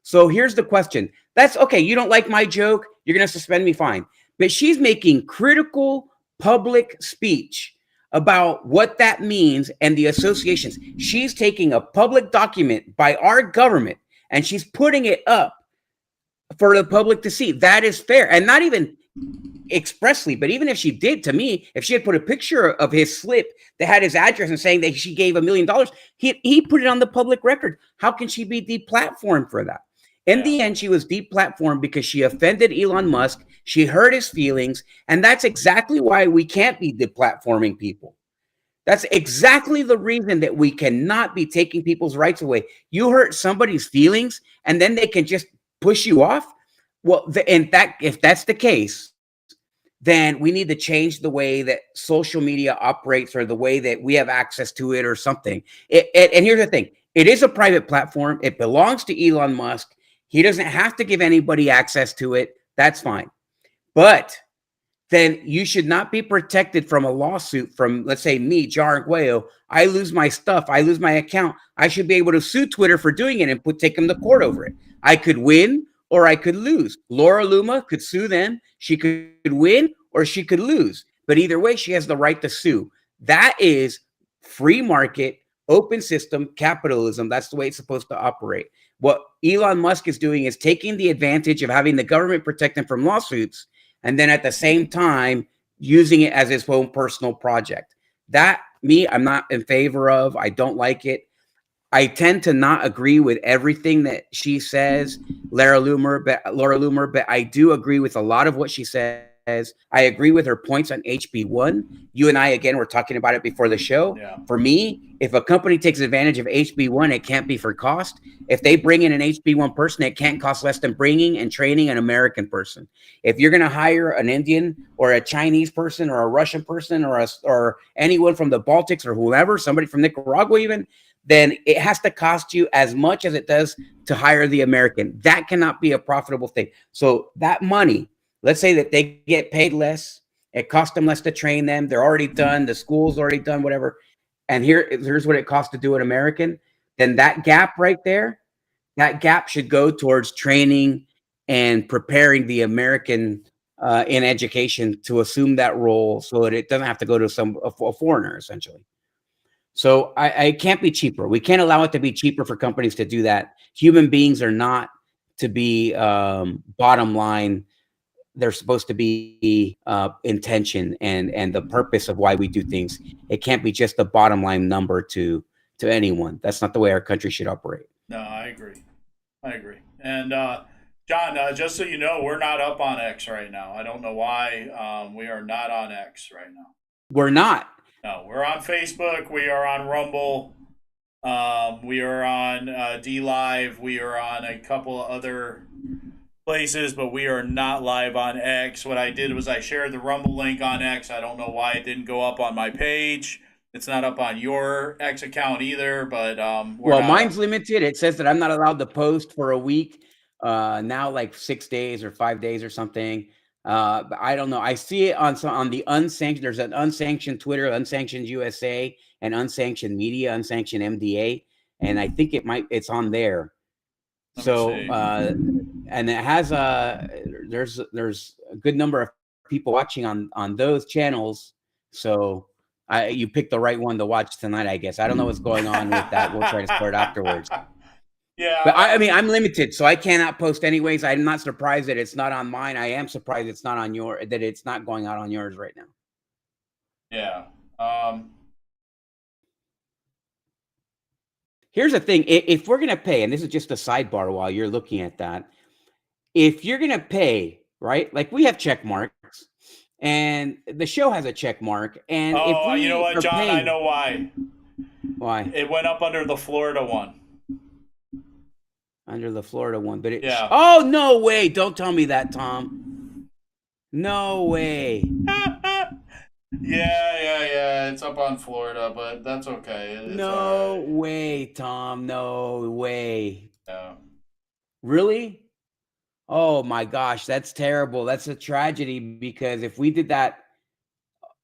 So here's the question. That's okay. You don't like my joke. You're going to suspend me. Fine. But she's making critical public speech about what that means and the associations. She's taking a public document by our government and she's putting it up for the public to see. That is fair. And not even expressly, but even if she did, to me, if she had put a picture of his slip that had his address and saying that she gave $1 million, he put it on the public record. How can she be deplatformed for that? In the end, she was deplatformed because she offended Elon Musk. She hurt his feelings. And that's exactly why we can't be deplatforming people. That's exactly the reason that we cannot be taking people's rights away. You hurt somebody's feelings, and then they can just push you off. Well, if that's the case, then we need to change the way that social media operates, or the way that we have access to it, or something. And here's the thing: it is a private platform. It belongs to Elon Musk. He doesn't have to give anybody access to it. That's fine. But then you should not be protected from a lawsuit from, let's say, me, Jar Arguello. I lose my stuff. I lose my account. I should be able to sue Twitter for doing it and take them to court over it. I could win or I could lose. Laura Luma could sue them. She could win or she could lose. But either way, she has the right to sue. That is free market, open system, capitalism. That's the way it's supposed to operate. What Elon Musk is doing is taking the advantage of having the government protect him from lawsuits, and then at the same time using it as his own personal project. I'm not in favor of. I don't like it. I tend to not agree with everything that she says, Laura Loomer, but I do agree with a lot of what she says. I agree with her points on HB1. You and I, again, were talking about it before the show. Yeah. For me, if a company takes advantage of HB1, it can't be for cost. If they bring in an HB1 person, it can't cost less than bringing and training an American person. If you're going to hire an Indian or a Chinese person or a Russian person or anyone from the Baltics or whoever, somebody from Nicaragua even, then it has to cost you as much as it does to hire the American. That cannot be a profitable thing. So that money, let's say that they get paid less, it costs them less to train them, they're already done, the school's already done, whatever, and here's what it costs to do an American, then that gap right there, that gap should go towards training and preparing the American in education to assume that role, so that it doesn't have to go to a foreigner, essentially. So I can't be cheaper. We can't allow it to be cheaper for companies to do that. Human beings are not to be bottom line. They're supposed to be intention and the purpose of why we do things. It can't be just a bottom line number to anyone. That's not the way our country should operate. No, I agree. And John, just so you know, we're not up on X right now. I don't know why. We are not on X right now. We're not. No, we're on Facebook. We are on Rumble. We are on D Live. We are on a couple of other places, but we are not live on X. What I did was I shared the Rumble link on X. I don't know why it didn't go up on my page. It's not up on your X account either, but mine's limited. It says that I'm not allowed to post for a week. Now like 6 days or 5 days or something. But I don't know. I see it on the unsanctioned. There's an unsanctioned Twitter, unsanctioned USA, and unsanctioned media, unsanctioned MDA, and I think it's on there. So and it has there's a good number of people watching on those channels. So you picked the right one to watch tonight, I guess. I don't know what's going on with that. We'll try to start afterwards. Yeah, but I mean, I'm limited, so I cannot post anyways. I'm not surprised that it's not on mine. I am surprised it's not on that it's not going out on yours right now. Yeah. Here's the thing: if we're gonna pay, and this is just a sidebar while you're looking at that, if you're gonna pay, right? Like we have check marks, and the show has a check mark, and if we you know what, John? paying, I know why. Why? It went up under the Florida one. Under the Florida one, but yeah. Oh, no way. Don't tell me that, Tom. No way. Yeah. It's up on Florida, but that's okay. No way, Tom. No way. Yeah. Really? Oh my gosh, that's terrible. That's a tragedy, because if we did that,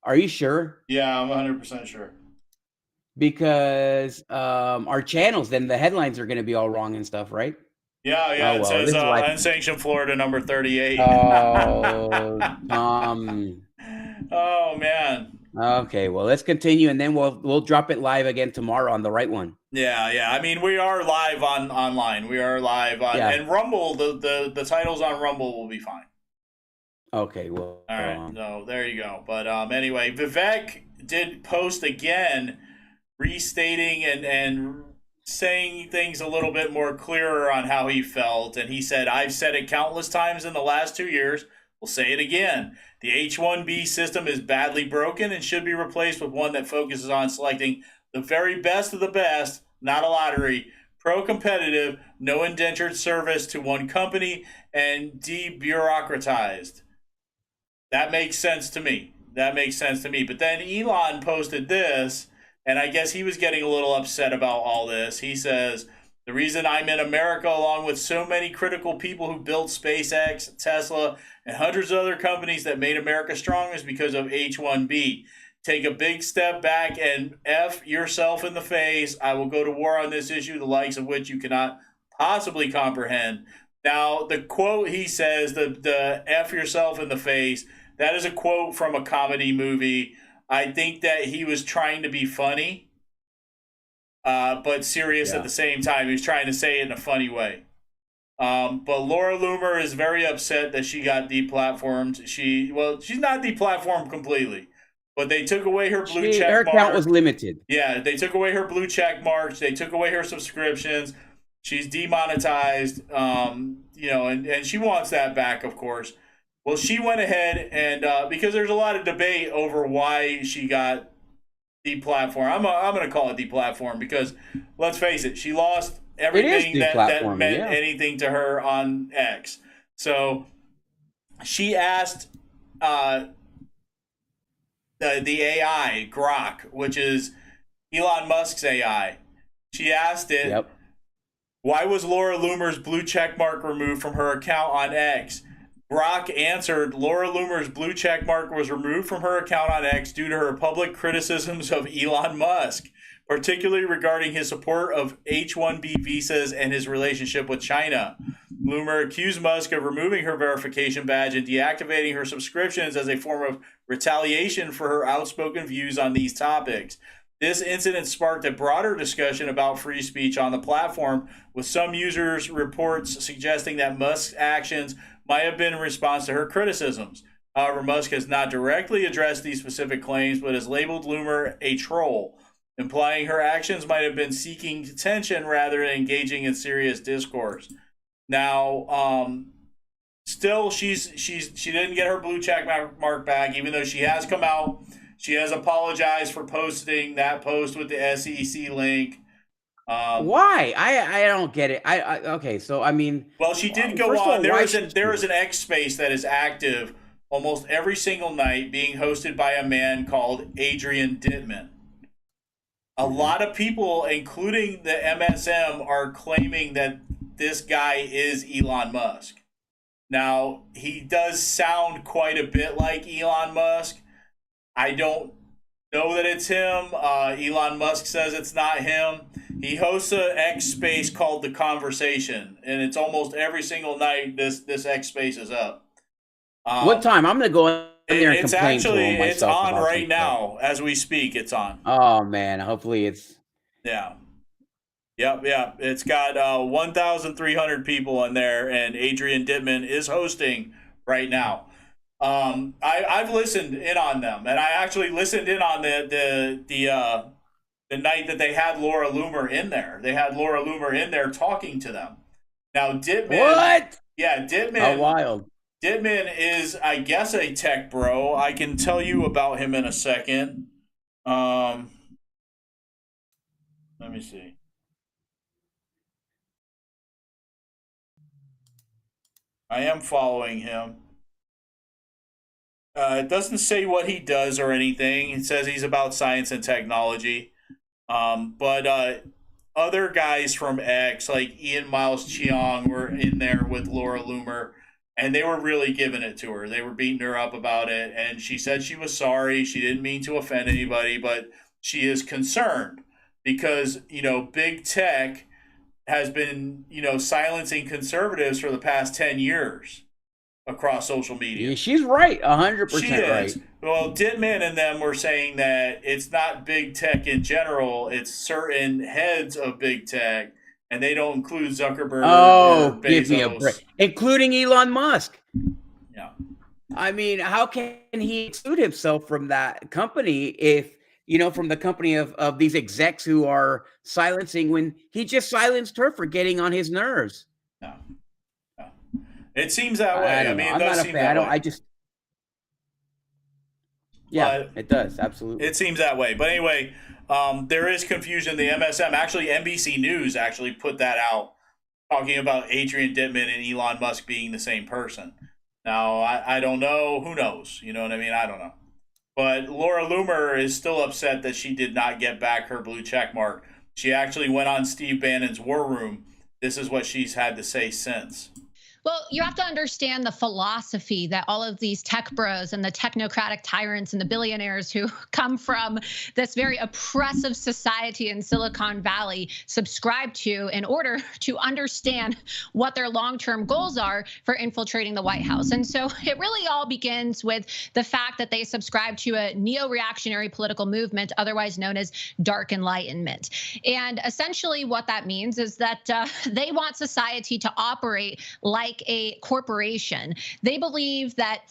are you sure? Yeah, I'm 100% sure. Because our channels, then the headlines are going to be all wrong and stuff, right? Yeah. It says unsanctioned Florida number 38. Oh, Oh man. Okay, well, let's continue, and then we'll drop it live again tomorrow on the right one. Yeah. I mean, we are live online. We are live on and Rumble. The titles on Rumble will be fine. Okay, well. All right. So there you go. But anyway, Vivek did post again, restating and saying things a little bit more clearer on how he felt. And he said, I've said it countless times in the last 2 years. We'll say it again. The H-1B system is badly broken and should be replaced with one that focuses on selecting the very best of the best, not a lottery, pro-competitive, no indentured service to one company, and debureaucratized. That makes sense to me. That makes sense to me. But then Elon posted this, and I guess he was getting a little upset about all this. He says, the reason I'm in America, along with so many critical people who built SpaceX, Tesla, and hundreds of other companies that made America strong, is because of H-1B. Take a big step back and F yourself in the face. I will go to war on this issue, the likes of which you cannot possibly comprehend. Now, the quote he says, the F yourself in the face, that is a quote from a comedy movie. I think that he was trying to be funny, but serious at the same time. He was trying to say it in a funny way. But Laura Loomer is very upset that she got deplatformed. She's not deplatformed completely, but they took away her blue check mark. Her account was limited. Yeah, they took away her blue check marks. They took away her subscriptions. She's demonetized, and she wants that back, of course. Well, she went ahead and because there's a lot of debate over why she got deplatformed. I'm going to call it deplatformed because, let's face it, she lost everything that meant anything to her on X. So she asked the AI, Grok, which is Elon Musk's AI. She asked it, why was Laura Loomer's blue checkmark removed from her account on X? Grok answered, Laura Loomer's blue checkmark was removed from her account on X due to her public criticisms of Elon Musk, particularly regarding his support of H-1B visas and his relationship with China. Loomer accused Musk of removing her verification badge and deactivating her subscriptions as a form of retaliation for her outspoken views on these topics. This incident sparked a broader discussion about free speech on the platform, with some users' reports suggesting that Musk's actions might have been in response to her criticisms. However, Musk has not directly addressed these specific claims, but has labeled Loomer a troll, implying her actions might have been seeking attention rather than engaging in serious discourse. Now, still, she didn't get her blue check mark back, even though she has come out. She has apologized for posting that post with the SEC link. Why? I don't get it. Okay, so I mean, well, she did go on. There is an X space that is active almost every single night, being hosted by a man called Adrian Dittman. A lot of people, including the MSM, are claiming that this guy is Elon Musk. Now, he does sound quite a bit like Elon Musk. I don't know that it's him. Elon Musk says it's not him. He hosts an X space called The Conversation, and it's almost every single night this X space is up. What time? I'm going to go in there and complain to him myself. It's on right now as we speak. It's on. Oh, man. Hopefully it's... Yeah. Yep. It's got 1,300 people in there, and Adrian Dittman is hosting right now. I've listened in on them, and I actually listened in on the night that they had Laura Loomer in there. They had Laura Loomer in there talking to them. Now, Dittman... What? Yeah, Dittman... How wild. Dittman is, I guess, a tech bro. I can tell you about him in a second. Let me see. I am following him. It doesn't say what he does or anything. It says he's about science and technology. But other guys from X, like Ian Miles Cheong, were in there with Laura Loomer, and they were really giving it to her. They were beating her up about it, and she said she was sorry. She didn't mean to offend anybody, but she is concerned because, big tech has been, silencing conservatives for the past 10 years across social media. Yeah, she's right, 100% she is. right. Well, Dittman and them were saying that it's not big tech in general, it's certain heads of big tech, and they don't include Zuckerberg or Bezos. Give me a break. Including Elon Musk. Yeah. I mean, how can he exclude himself from that company if, from the company of these execs who are silencing when he just silenced her for getting on his nerves? No. It seems that way. I mean, it does seem that way. I just. Yeah, but it does. Absolutely. It seems that way. But anyway, there is confusion. The MSM, actually, NBC News actually put that out, talking about Adrian Dittman and Elon Musk being the same person. Now, I don't know. Who knows? You know what I mean? I don't know. But Laura Loomer is still upset that she did not get back her blue check mark. She actually went on Steve Bannon's War Room. This is what she's had to say since. Well, you have to understand the philosophy that all of these tech bros and the technocratic tyrants and the billionaires who come from this very oppressive society in Silicon Valley subscribe to in order to understand what their long-term goals are for infiltrating the White House. And so it really all begins with the fact that they subscribe to a neo-reactionary political movement, otherwise known as dark enlightenment. And essentially what that means is that they want society to operate like a corporation. They believe that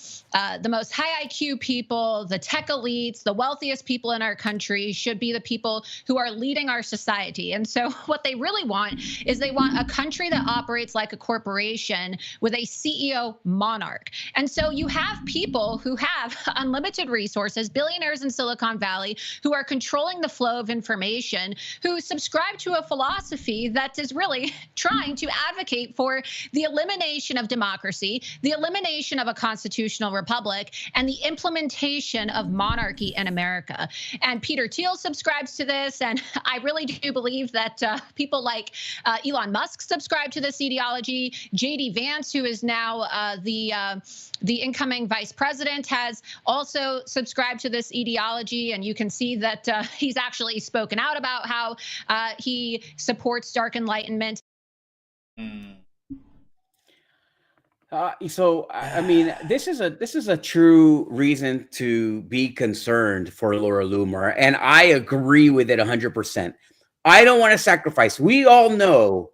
the most high IQ people, the tech elites, the wealthiest people in our country should be the people who are leading our society. And so what they really want is they want a country that operates like a corporation with a CEO monarch. And so you have people who have unlimited resources, billionaires in Silicon Valley, who are controlling the flow of information, who subscribe to a philosophy that is really trying to advocate for the elimination of democracy, the elimination of a constitutional republic, and the implementation of monarchy in America. And Peter Thiel subscribes to this, and I really do believe that people like Elon Musk subscribe to this ideology. J.D. Vance, who is now the incoming vice president, has also subscribed to this ideology, and you can see that he's actually spoken out about how he supports dark enlightenment. So I mean, this is a true reason to be concerned for Laura Loomer, and I agree with it 100%. I don't want to sacrifice. We all know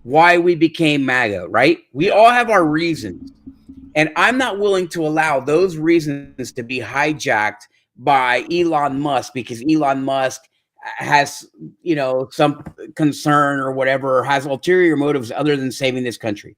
why we became MAGA, right? We all have our reasons, and I'm not willing to allow those reasons to be hijacked by Elon Musk, because Elon Musk has, you know, some concern or whatever, or has ulterior motives other than saving this country.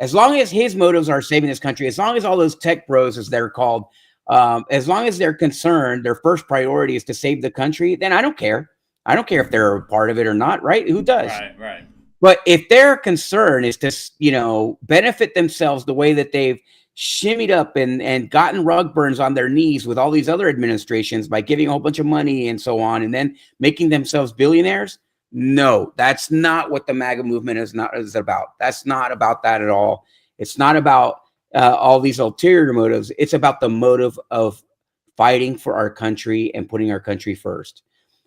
As long as his motives are saving this country, as long as all those tech bros, as they're called, as long as they're concerned, their first priority is to save the country, then I don't care. I don't care if they're a part of it or not, right? Who does? Right. But if their concern is to, you know, benefit themselves the way that they've shimmied up and gotten rug burns on their knees with all these other administrations by giving a whole bunch of money and so on, and then making themselves billionaires, no, that's not what the MAGA movement is about. That's not about that at all. It's not about all these ulterior motives. It's about the motive of fighting for our country and putting our country first.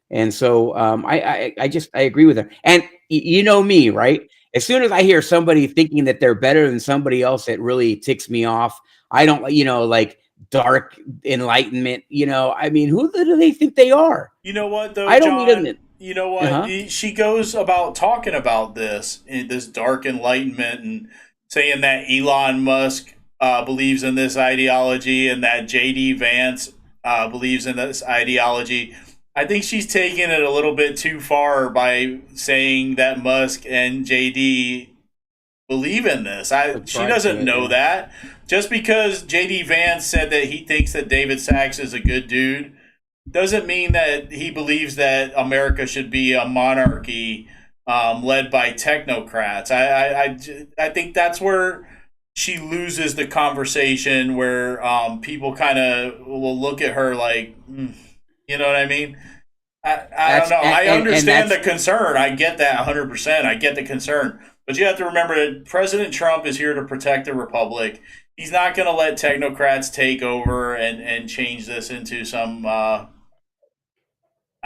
And so I agree with her. And you know me, right? As soon as I hear somebody thinking that they're better than somebody else, it really ticks me off. I don't, you know, like dark enlightenment, you know, I mean, who do they think they are? You know what, though, I don't John, need them. You know what? She goes about talking about this dark enlightenment and saying that Elon Musk believes in this ideology and that J.D. Vance believes in this ideology. I think she's taking it a little bit too far by saying that Musk and J.D. believe in this. She doesn't know that. Just because J.D. Vance said that he thinks that David Sachs is a good dude doesn't mean that he believes that America should be a monarchy led by technocrats. I think that's where she loses the conversation, where people kind of will look at her like, you know what I mean? I don't know. I understand the concern. I get that 100%. I get the concern. But you have to remember that President Trump is here to protect the republic. He's not going to let technocrats take over and change this into some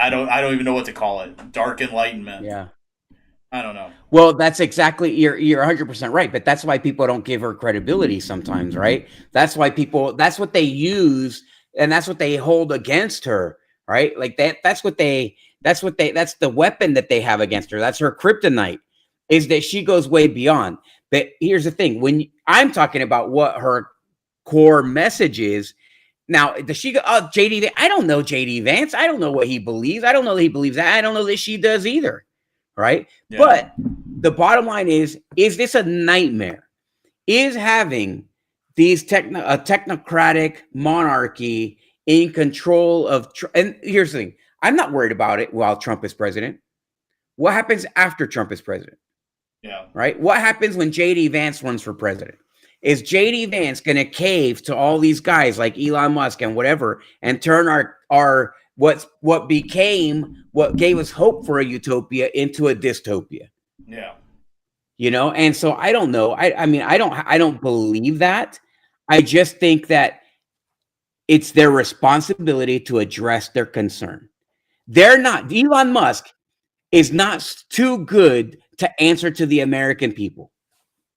I don't even know what to call it. Dark enlightenment. Yeah. I don't know. Well, that's exactly, you're 100% right. But that's why people don't give her credibility sometimes, right? That's why that's what they use, and that's what they hold against her, right? Like that's the weapon that they have against her. That's her kryptonite, is that she goes way beyond. But here's the thing: when I'm talking about what her core message is, now does she go, oh, JD? I don't know JD Vance. I don't know what he believes. I don't know that he believes that. I don't know that she does either, right? Yeah. But the bottom line is this a nightmare? is having these technocratic monarchy in control of. And here's the thing: I'm not worried about it while Trump is president. What happens after Trump is president? Yeah. Right. What happens when J.D. Vance runs for president? Is J.D. Vance going to cave to all these guys like Elon Musk and whatever, and turn our what gave us hope for a utopia into a dystopia? Yeah. You know, and so I don't know. I mean, I don't believe that. I just think that it's their responsibility to address their concern. Elon Musk is not too good to answer to the American people.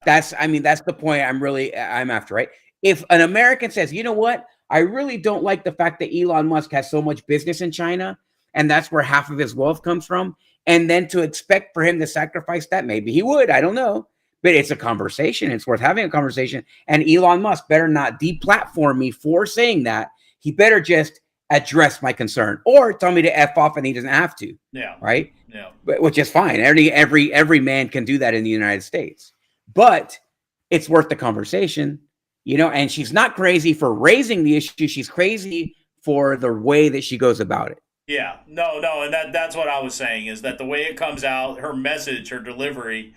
That's the point I'm after, right? If an American says, you know what, I really don't like the fact that Elon Musk has so much business in China, and that's where half of his wealth comes from, and then to expect for him to sacrifice that, maybe he would, I don't know. But it's a conversation. It's worth having a conversation. And Elon Musk better not deplatform me for saying that. He better just address my concern, or tell me to F off, and he doesn't have to. Yeah. Right? Yeah. Which is fine. Every man can do that in the United States. But it's worth the conversation, you know, and she's not crazy for raising the issue. She's crazy for the way that she goes about it. Yeah, no, and that's what I was saying, is that the way it comes out, her message, her delivery,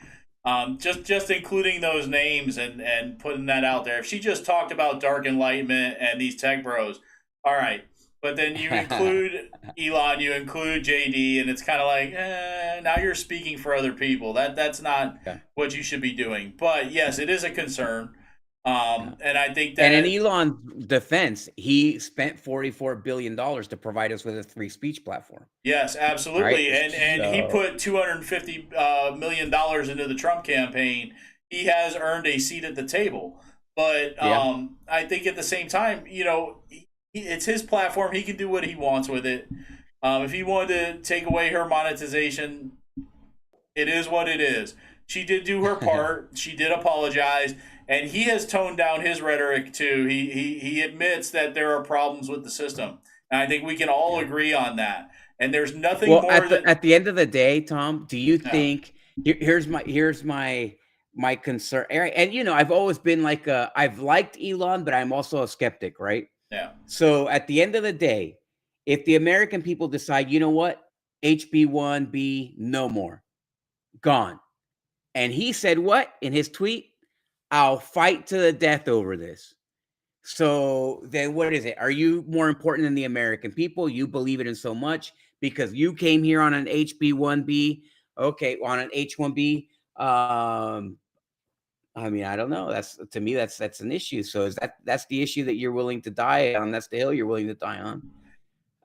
just including those names and putting that out there. If she just talked about dark enlightenment and these tech bros, all right. But then you include Elon, you include JD, and it's kind of like, now you're speaking for other people. That's not what you should be doing. But yes, it is a concern. And I think that, and in Elon's defense, he spent $44 billion to provide us with a free speech platform. Yes, absolutely. Right? And he put $250 million into the Trump campaign. He has earned a seat at the table. But I think at the same time, you know, it's his platform. He can do what he wants with it. If he wanted to take away her monetization, it is what it is. She did do her part. She did apologize. And he has toned down his rhetoric too. He admits that there are problems with the system. And I think we can all agree on that. And there's nothing more at the end of the day, Tom, do you think here's my concern. And you know, I've always been like I've liked Elon, but I'm also a skeptic, right? Yeah. So at the end of the day, if the American people decide, you know what, HB1B, no more, gone. And he said what in his tweet? I'll fight to the death over this. So then what is it? Are you more important than the American people? You believe it in so much because you came here on an HB1B, okay, on an H1B. I mean, I don't know. That's, to me, that's an issue. So is that's the issue that you're willing to die on? That's the hill you're willing to die on.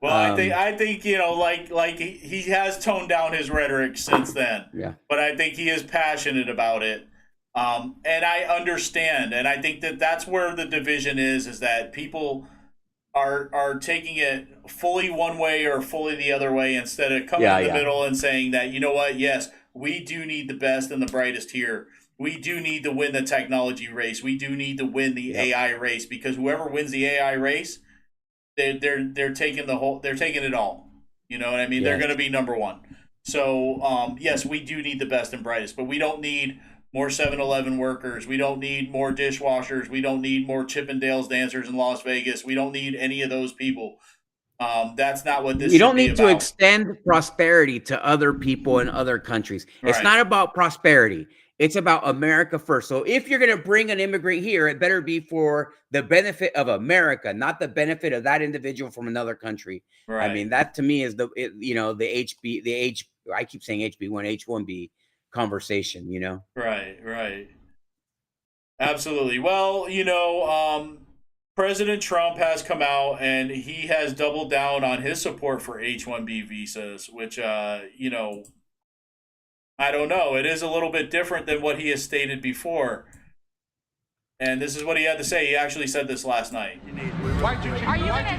Well, I think you know, like he has toned down his rhetoric since then. Yeah. But I think he is passionate about it. And I understand, and I think that that's where the division is that people are taking it fully one way or fully the other way instead of coming in the middle and saying that, you know what, yes, we do need the best and the brightest here. We do need to win the technology race. We do need to win the AI race, because whoever wins the AI race, they're taking it all. You know what I mean? They're going to be number one. So yes, we do need the best and brightest, but we don't need more 7-Eleven workers. We don't need more dishwashers. We don't need more Chippendales dancers in Las Vegas. We don't need any of those people. That's not what this. You don't need to extend prosperity to other people in other countries. It's Right. not about prosperity. It's about America first. So if you're going to bring an immigrant here, it better be for the benefit of America, not the benefit of that individual from another country. Right. I mean, that to me is I keep saying HB1, H1B conversation, you know? Right. Absolutely. Well, you know, President Trump has come out and he has doubled down on his support for H-1B visas, which, you know, I don't know. It is a little bit different than what he has stated before. And this is what he had to say. He actually said this last night. Why'd you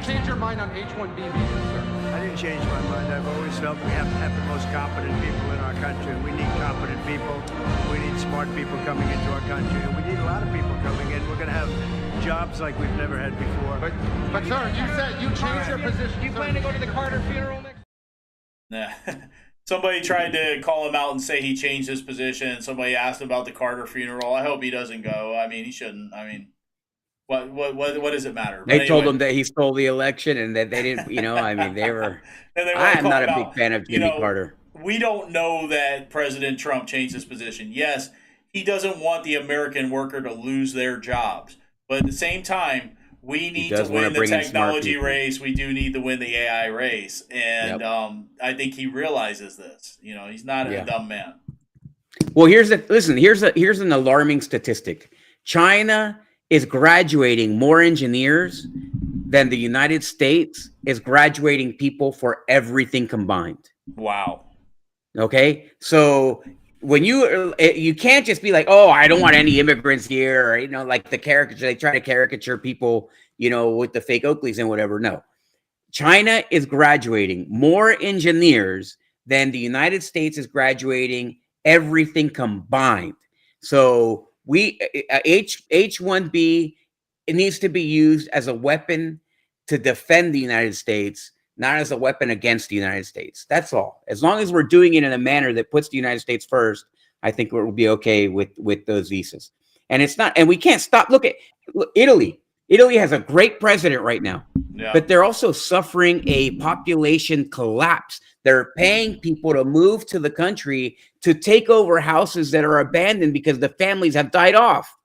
change your mind on H-1B visas, sir? I didn't change my mind. I've always felt we have to have the most competent people in our country. We need competent people. We need smart people coming into our country. And we need a lot of people coming in. We're going to have jobs like we've never had before. But sir, you said you changed your position. You plan to go to the Carter funeral next? Nah. Somebody tried to call him out and say he changed his position. Somebody asked him about the Carter funeral. I hope he doesn't go. I mean, he shouldn't. I mean, what does it matter? They told him that he stole the election and that they didn't, I mean, they were. I am not a big fan of Jimmy Carter. We don't know that President Trump changed his position. Yes, he doesn't want the American worker to lose their jobs. But at the same time, we need to win the technology race. We do need to win the AI race. And I think he realizes this. He's not a dumb man. Well, here's an alarming statistic. China is graduating more engineers than the United States is graduating people for everything combined. Wow. Okay. So when you can't just be like, oh, I don't want any immigrants here, or, like the caricature, they try to caricature people, with the fake Oakleys and whatever. No, China is graduating more engineers than the United States is graduating everything combined. So H-1B, it needs to be used as a weapon to defend the United States, not as a weapon against the United States. That's all. As long as we're doing it in a manner that puts the United States first, I think we'll be okay with those visas. And it's not, and we can't stop. Look, Italy. Italy has a great president right now, but they're also suffering a population collapse. They're paying people to move to the country to take over houses that are abandoned because the families have died off.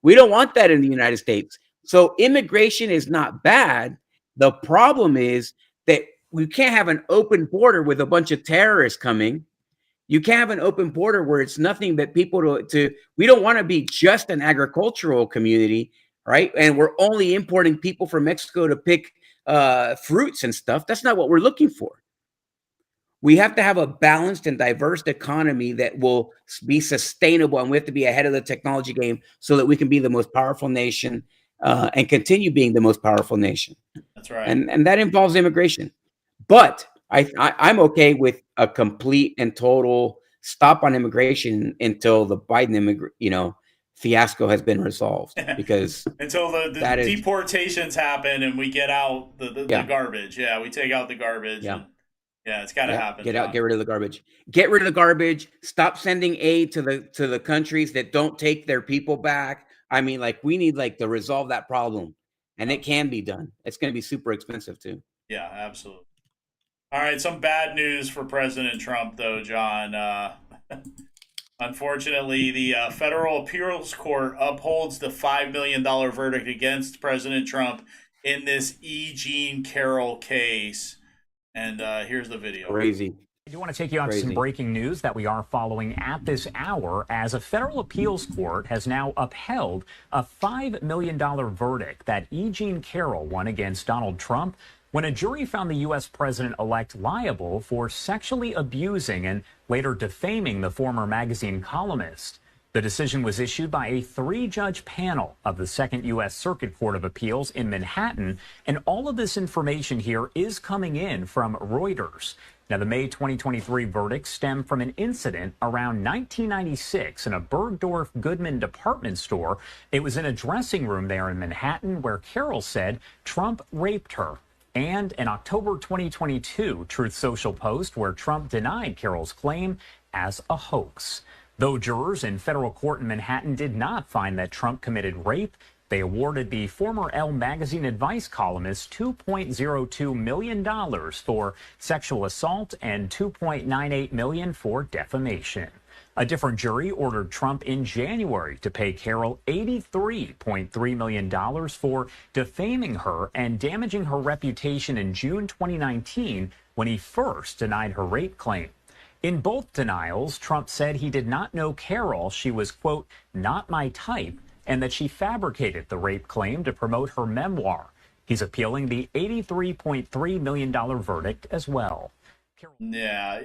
We don't want that in the United States. So immigration is not bad. The problem is that we can't have an open border with a bunch of terrorists coming. You can't have an open border where it's nothing but people we don't want to be just an agricultural community, right? And we're only importing people from Mexico to pick fruits and stuff. That's not what we're looking for. We have to have a balanced and diverse economy that will be sustainable, and we have to be ahead of the technology game so that we can be the most powerful nation and continue being the most powerful nation. That's right. And that involves immigration. But I'm okay with a complete and total stop on immigration until the Biden fiasco has been resolved, because until the deportations happen and we get out the garbage. Yeah, we take out the garbage. Yeah. It's got to happen. Get rid of the garbage. Get rid of the garbage. Stop sending aid to the countries that don't take their people back. I mean, we need to resolve that problem, and it can be done. It's going to be super expensive too. Yeah, absolutely. All right, some bad news for President Trump, though, John. Unfortunately, the Federal Appeals Court upholds the $5 million verdict against President Trump in this E. Jean Carroll case. And here's the video. Crazy. I do want to take you on to some breaking news that we are following at this hour, as a federal appeals court has now upheld a $5 million verdict that E. Jean Carroll won against Donald Trump when a jury found the U.S. president-elect liable for sexually abusing and later defaming the former magazine columnist. The decision was issued by a 3-judge panel of the Second U.S. Circuit Court of Appeals in Manhattan, and all of this information here is coming in from Reuters. Now, the May 2023 verdict stemmed from an incident around 1996 in a Bergdorf Goodman department store. It was in a dressing room there in Manhattan where Carroll said Trump raped her. And an October 2022 Truth Social post where Trump denied Carroll's claim as a hoax. Though jurors in federal court in Manhattan did not find that Trump committed rape, they awarded the former Elle magazine advice columnist $2.02 million for sexual assault and $2.98 million for defamation. A different jury ordered Trump in January to pay Carroll $83.3 million for defaming her and damaging her reputation in June 2019 when he first denied her rape claim. In both denials, Trump said he did not know Carroll. She was, quote, not my type, and that she fabricated the rape claim to promote her memoir. He's appealing the $83.3 million verdict as well. Yeah,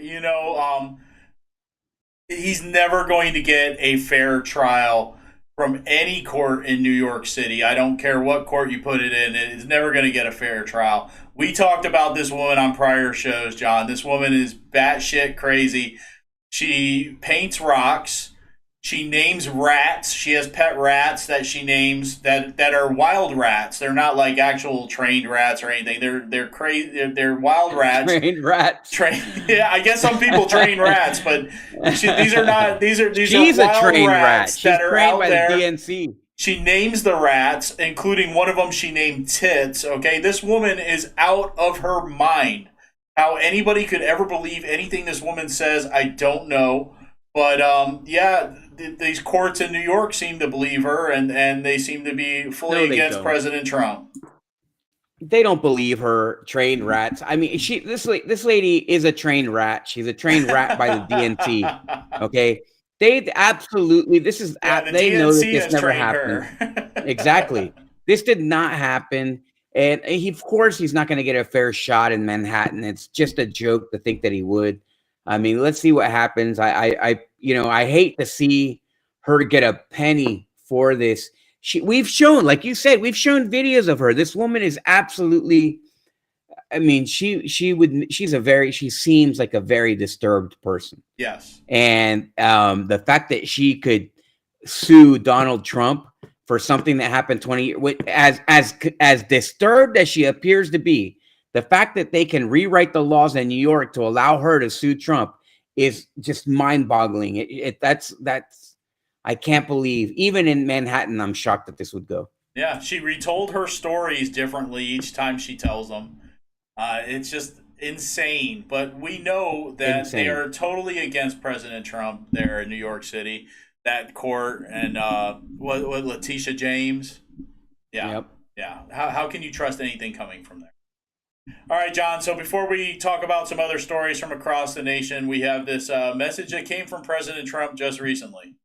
he's never going to get a fair trial from any court in New York City. I don't care what court you put it in. It's never going to get a fair trial. We talked about this woman on prior shows, John. This woman is batshit crazy. She paints rocks. She names rats. She has pet rats that she names that are wild rats. They're not like actual trained rats or anything. They're crazy. They're wild rats. Trained rats. Yeah, I guess some people train rats, but these are not. These are She's wild a trained rat. rats She's that are trained out by there. the DNC. She names the rats, including one of them she named Tits. Okay, this woman is out of her mind. How anybody could ever believe anything this woman says, I don't know. But yeah, these courts in New York seem to believe her, and they seem to be fully against President Trump. They don't believe her. Trained rats. I mean, this lady is a trained rat. She's a trained rat by the DNC. Okay, they absolutely. This is they know that this never happened. Exactly. This did not happen, and of course he's not going to get a fair shot in Manhattan. It's just a joke to think that he would. I mean, let's see what happens. I hate to see her get a penny for this. We've shown, like you said, we've shown videos of her. This woman is absolutely, I mean, she seems like a very disturbed person. Yes. And the fact that she could sue Donald Trump for something that happened 20 years, as disturbed as she appears to be, the fact that they can rewrite the laws in New York to allow her to sue Trump is just mind-boggling. That's I can't believe. Even in Manhattan, I'm shocked that this would go. Yeah, she retold her stories differently each time she tells them. It's just insane. But we know that they are totally against President Trump there in New York City. That court and what Letitia James. Yeah, yep. Yeah. How can you trust anything coming from there? All right, John. So before we talk about some other stories from across the nation, we have this message that came from President Trump just recently.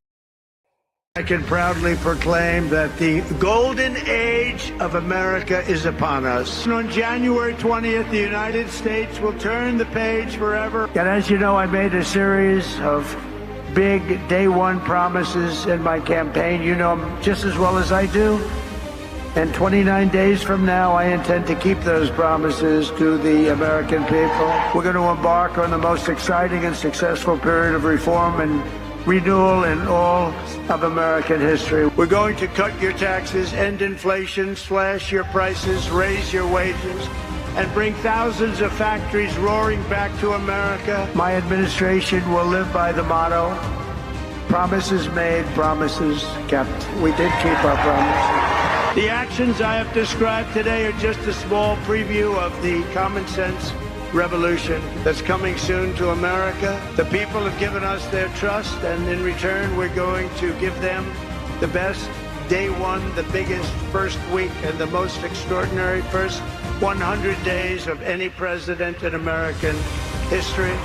I can proudly proclaim that the golden age of America is upon us. On January 20th, the United States will turn the page forever. And as you know, I made a series of big day one promises in my campaign. You know them just as well as I do. And 29 days from now, I intend to keep those promises to the American people. We're going to embark on the most exciting and successful period of reform and renewal in all of American history. We're going to cut your taxes, end inflation, slash your prices, raise your wages, and bring thousands of factories roaring back to America. My administration will live by the motto, promises made, promises kept. We did keep our promise. The actions I have described today are just a small preview of the common sense revolution that's coming soon to America. The people have given us their trust, and in return, we're going to give them the best day one, the biggest first week, and the most extraordinary first 100 days of any president in American history.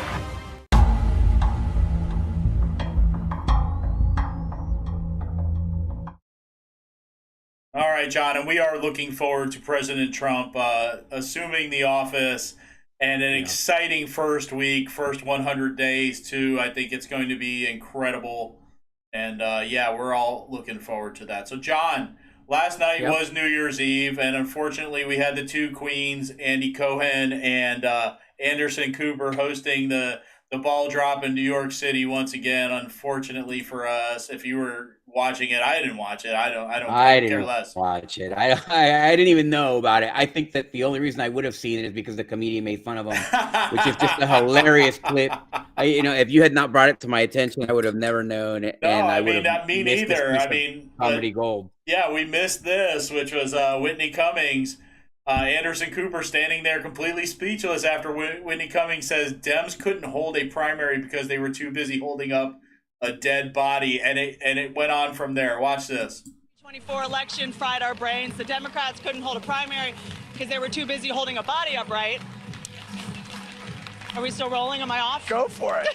All right, John, and we are looking forward to President Trump assuming the office and an exciting first week, first 100 days, too. I think it's going to be incredible. And, yeah, we're all looking forward to that. So, John, last night was New Year's Eve, and unfortunately we had the two queens, Andy Cohen and Anderson Cooper, hosting the ball drop in New York City once again. Unfortunately for us, if you were watching it, I didn't watch it. I didn't watch it. I didn't even know about it. I think that the only reason I would have seen it is because the comedian made fun of him, which is just a hilarious clip. If you had not brought it to my attention, I would have never known it. No, and I mean, not me neither. Comedy gold. Yeah, we missed this, which was Whitney Cummings. Anderson Cooper standing there completely speechless after Whitney Cummings says Dems couldn't hold a primary because they were too busy holding up a dead body, and it went on from there. Watch this. 24 election fried our brains. The Democrats couldn't hold a primary because they were too busy holding a body up, right? Are we still rolling? Am I off? Go for it.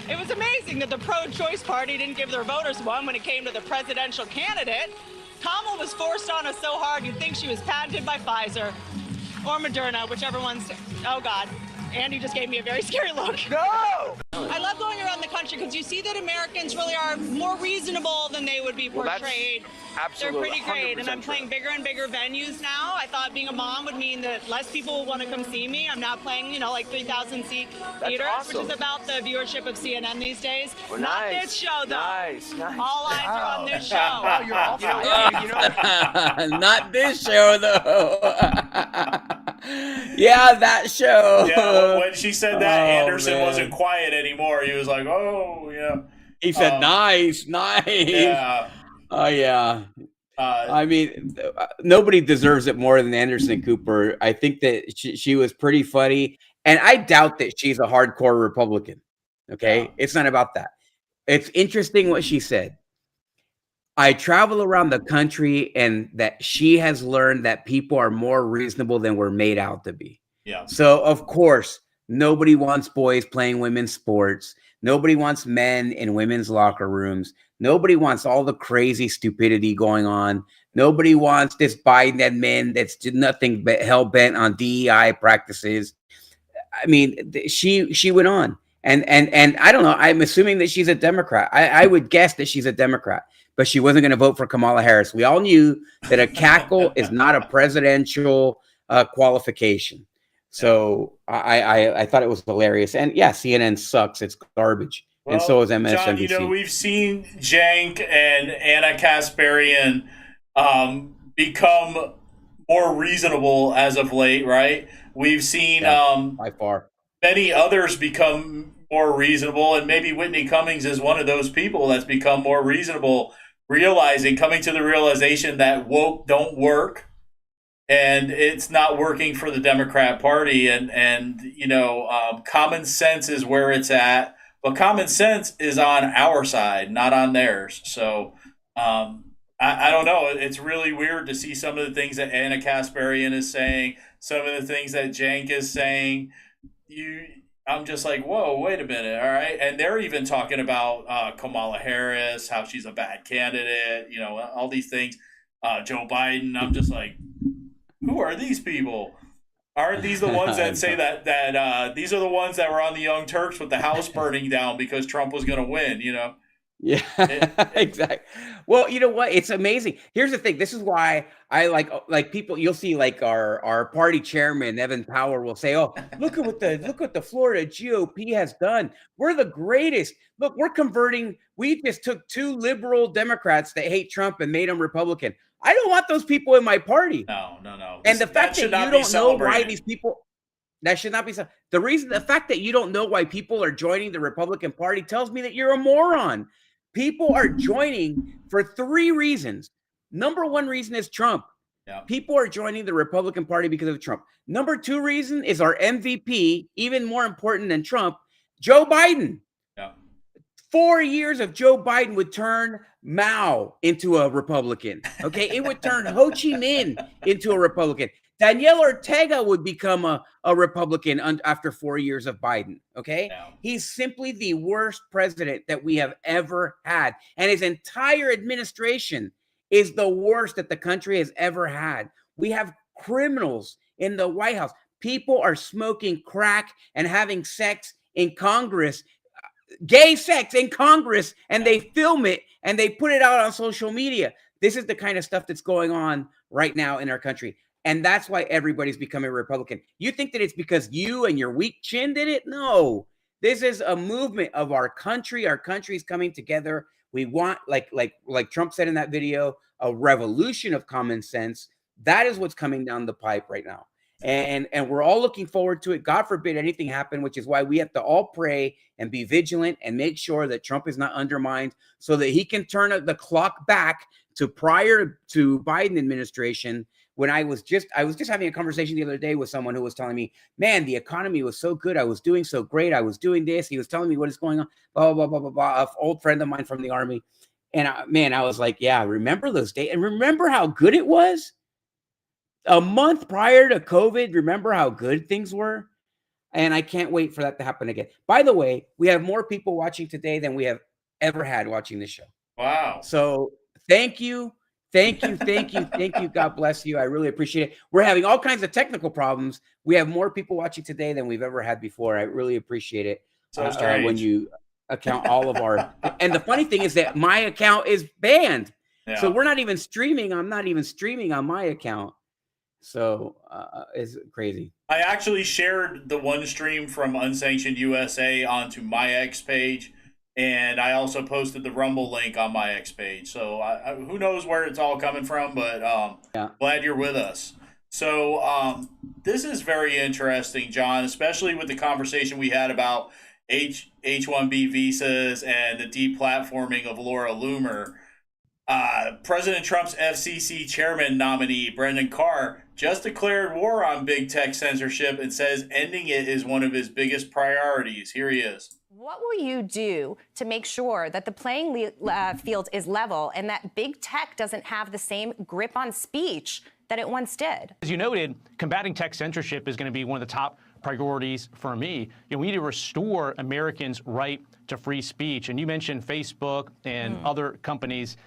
It was amazing that the pro-choice party didn't give their voters one when it came to the presidential candidate. Kamala was forced on us so hard you'd think she was patented by Pfizer or Moderna, whichever one's, oh God. Andy just gave me a very scary look. No! I love going around the country because you see that Americans really are more reasonable than they would be portrayed. Absolutely, They're pretty great, and I'm 100% playing bigger and bigger venues now. I thought being a mom would mean that less people would want to come see me. I'm now playing, you know, like 3,000 seat theaters, awesome. which is about the viewership of CNN these days. Well, Not nice. this show, though. Nice. All eyes are on this show. Wow, you're awesome. Not this show, though. Yeah, that show. Yeah, when she said that, Anderson wasn't quiet anymore. He was like, "Oh, yeah." He said, "Nice." Yeah. Oh, yeah. I mean, nobody deserves it more than Anderson Cooper. I think that she was pretty funny, and I doubt that she's a hardcore Republican. Okay, Yeah. It's not about that. It's interesting what she said. I travel around the country, and that she has learned that people are more reasonable than we're made out to be. Yeah. So, of course, nobody wants boys playing women's sports. Nobody wants men in women's locker rooms. Nobody wants all the crazy stupidity going on. Nobody wants this Biden admin that's nothing but hell-bent on DEI practices. I mean, she went on. And I don't know. I'm assuming that she's a Democrat. I would guess that she's a Democrat, but she wasn't going to vote for Kamala Harris. We all knew that a cackle is not a presidential qualification. So I thought it was hilarious. And yeah, CNN sucks. It's garbage. Well, and so is MSNBC. John, you know, we've seen Cenk and Anna Kasparian become more reasonable as of late, right? We've seen by far many others become more reasonable, and maybe Whitney Cummings is one of those people that's become more reasonable, coming to the realization that woke don't work, and it's not working for the Democrat Party, and you know, common sense is where it's at, but common sense is on our side, not on theirs. So I don't know. It's really weird to see some of the things that Anna Kasparian is saying, some of the things that Cenk is saying. I'm just like, whoa, wait a minute, all right? And they're even talking about Kamala Harris, how she's a bad candidate, you know, all these things. Joe Biden, I'm just like, who are these people? Aren't these the ones that say that these are the ones that were on the Young Turks with the house burning down because Trump was going to win, you know? Yeah, exactly. Well, you know what? It's amazing. Here's the thing. This is why I like people. You'll see like our party chairman, Evan Power, will say, "Oh, look at what the Florida GOP has done. We're the greatest. Look, we're converting. We just took 2 liberal Democrats that hate Trump and made them Republican. I don't want those people in my party. No. And the fact that you don't know why these people." That should not be so. The fact that you don't know why people are joining the Republican Party tells me that you're a moron. People are joining for 3 reasons. Number 1 reason is Trump. Yeah. People are joining the Republican Party because of Trump. Number 2 reason is our MVP, even more important than Trump, Joe Biden. Yeah. 4 years of Joe Biden would turn Mao into a Republican. Okay, it would turn Ho Chi Minh into a Republican. Daniel Ortega would become a Republican after 4 years of Biden, okay? Yeah. He's simply the worst president that we have ever had. And his entire administration is the worst that the country has ever had. We have criminals in the White House. People are smoking crack and having sex in Congress, gay sex in Congress, and they film it and they put it out on social media. This is the kind of stuff that's going on right now in our country. And that's why everybody's becoming a Republican. You think that it's because you and your weak chin did it? No. This is a movement of our country. Our country's coming together. We want, like Trump said in that video, a revolution of common sense. That is what's coming down the pipe right now. And we're all looking forward to it. God forbid anything happen, which is why we have to all pray and be vigilant and make sure that Trump is not undermined so that he can turn the clock back to prior to Biden administration. When I was just having a conversation the other day with someone who was telling me, man, the economy was so good. I was doing so great. I was doing this. He was telling me what is going on, blah, blah, blah, blah, blah. An old friend of mine from the Army. And I was like, yeah, remember those days? And remember how good it was? A month prior to COVID, remember how good things were? And I can't wait for that to happen again. By the way, we have more people watching today than we have ever had watching this show. Wow. So thank you. Thank you. God bless you. I really appreciate it. We're having all kinds of technical problems. We have more people watching today than we've ever had before. I really appreciate it. So strange. When you account all of our, and the funny thing is that my account is banned. Yeah. So we're not even streaming. I'm not even streaming on my account. So it's crazy. I actually shared the one stream from Unsanctioned USA onto my X page. And I also posted the Rumble link on my X page. So who knows where it's all coming from, but glad you're with us. So this is very interesting, John, especially with the conversation we had about H-1B visas and the deplatforming of Laura Loomer. President Trump's FCC chairman nominee, Brendan Carr, just declared war on big tech censorship and says ending it is one of his biggest priorities. Here he is. What will you do to make sure that the playing field is level and that big tech doesn't have the same grip on speech that it once did? As you noted, combating tech censorship is going to be one of the top priorities for me. We need to restore Americans' right to free speech. And you mentioned Facebook and other companies.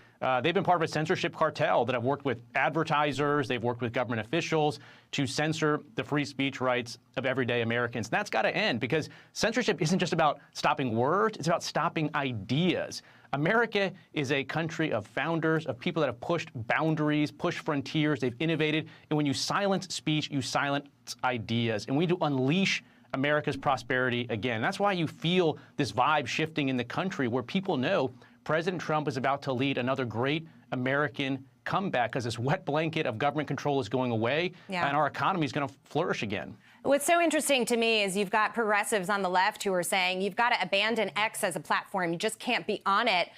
They've been part of a censorship cartel that have worked with advertisers, they've worked with government officials to censor the free speech rights of everyday Americans. And that's got to end, because censorship isn't just about stopping words, it's about stopping ideas. America is a country of founders, of people that have pushed boundaries, pushed frontiers, they've innovated. And when you silence speech, you silence ideas. And we need to unleash America's prosperity again. That's why you feel this vibe shifting in the country, where people know President Trump is about to lead another great American comeback, because this wet blanket of government control is going away, and our economy is going to flourish again. What's so interesting to me is you've got progressives on the left who are saying you've got to abandon X as a platform. You just can't be on it,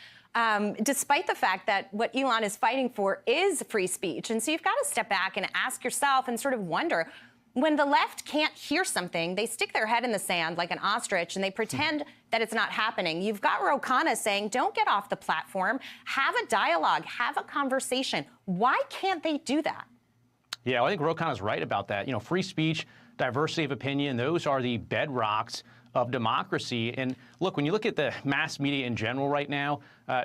despite the fact that what Elon is fighting for is free speech. And so you've got to step back and ask yourself and sort of wonder, when the left can't hear something, they stick their head in the sand like an ostrich and they pretend that it's not happening. You've got Ro Khanna saying, don't get off the platform, have a dialogue, have a conversation. Why can't they do that? Yeah, well, I think Ro Khanna's right about that. Free speech, diversity of opinion, those are the bedrocks of democracy. And look, when you look at the mass media in general right now,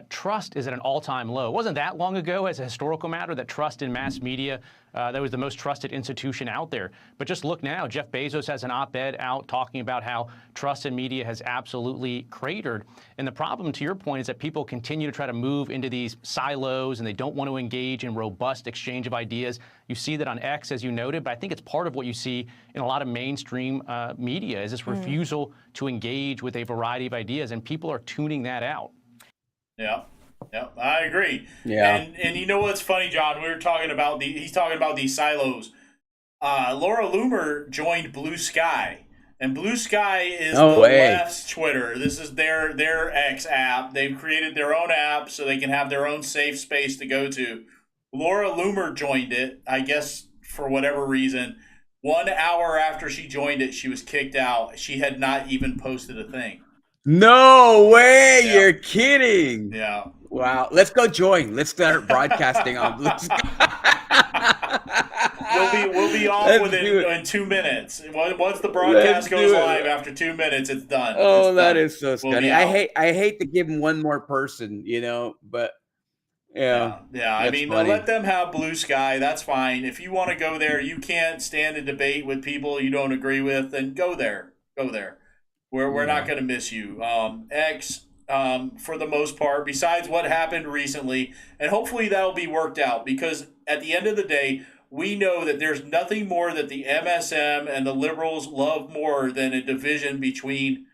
trust is at an all-time low. It wasn't that long ago, as a historical matter, that trust in mass media, that was the most trusted institution out there. But just look now, Jeff Bezos has an op-ed out talking about how trust in media has absolutely cratered. And the problem, to your point, is that people continue to try to move into these silos and they don't want to engage in robust exchange of ideas. You see that on X, as you noted, but I think it's part of what you see in a lot of mainstream media, is this refusal to engage with a variety of ideas, and people are tuning that out. Yeah, I agree. Yeah. And you know what's funny, John? We were talking about he's talking about these silos. Laura Loomer joined Blue Sky, and Blue Sky is the left's Twitter. This is their X app. They've created their own app so they can have their own safe space to go to. Laura Loomer joined it, I guess for whatever reason. 1 hour after she joined it, she was kicked out. She had not even posted a thing. No way! Yeah. You're kidding. Yeah. Wow. Let's go join. Let's start broadcasting on Blue Sky. We'll be off in 2 minutes. Once the broadcast goes live, after 2 minutes, it's done. Oh, it's that done. is so scary. I hate to give them one more person, but yeah. I mean, let them have Blue Sky. That's fine. If you want to go there, you can't stand and debate with people you don't agree with, then go there. Go there. We're not going to miss you. X, for the most part, besides what happened recently, and hopefully that'll be worked out, because at the end of the day, we know that there's nothing more that the MSM and the liberals love more than a division between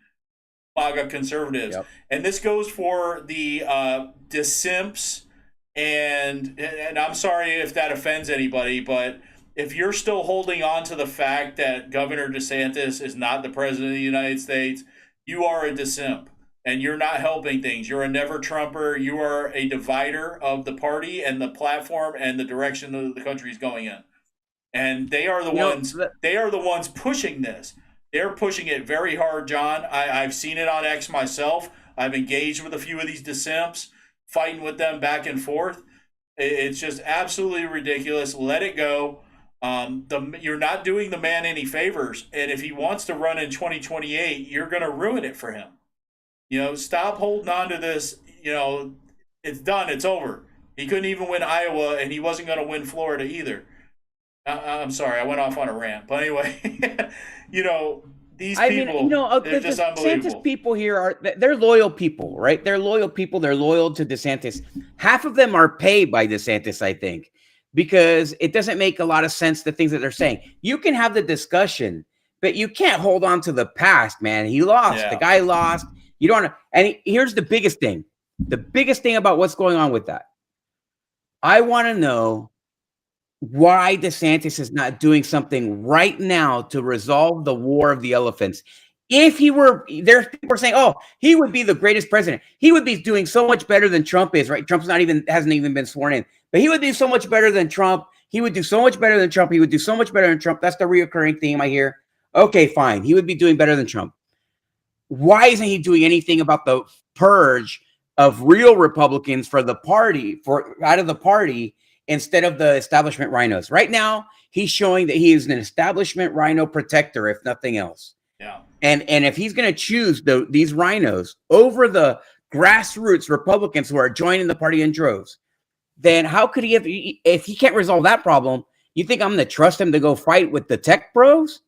MAGA conservatives. Yep. And this goes for the dissimps, and I'm sorry if that offends anybody, but if you're still holding on to the fact that Governor DeSantis is not the president of the United States, you are a dissimp, and you're not helping things. You're a never-Trumper. You are a divider of the party and the platform and the direction that the country is going in. And they are the ones. They are the ones pushing this. They're pushing it very hard, John. I've seen it on X myself. I've engaged with a few of these dissimps, fighting with them back and forth. It's just absolutely ridiculous. Let it go. You're not doing the man any favors, and if he wants to run in 2028, you're going to ruin it for him. Stop holding on to this. It's done. It's over. He couldn't even win Iowa, and he wasn't going to win Florida either. I'm sorry, I went off on a rant. But anyway, these people, they're just unbelievable. DeSantis people here they're loyal people, right? They're loyal people. They're loyal to DeSantis. Half of them are paid by DeSantis, I think, because it doesn't make a lot of sense, the things that they're saying. You can have the discussion, but you can't hold on to the past, man. He lost. Yeah. The guy lost. You don't. And here's the biggest thing. The biggest thing about what's going on with that. I want to know why DeSantis is not doing something right now to resolve the war of the elephants. If he were, there's people saying, "Oh, he would be the greatest president. He would be doing so much better than Trump is." Right? Hasn't even been sworn in, but he would do so much better than Trump. He would do so much better than Trump. He would do so much better than Trump. That's the reoccurring theme I hear. Okay, fine. He would be doing better than Trump. Why isn't he doing anything about the purge of real Republicans out of the party instead of the establishment rhinos? Right now, he's showing that he is an establishment rhino protector, if nothing else. Yeah. And if he's going to choose these rhinos over the grassroots Republicans who are joining the party in droves, then how could he if he can't resolve that problem? You think I'm going to trust him to go fight with the tech bros?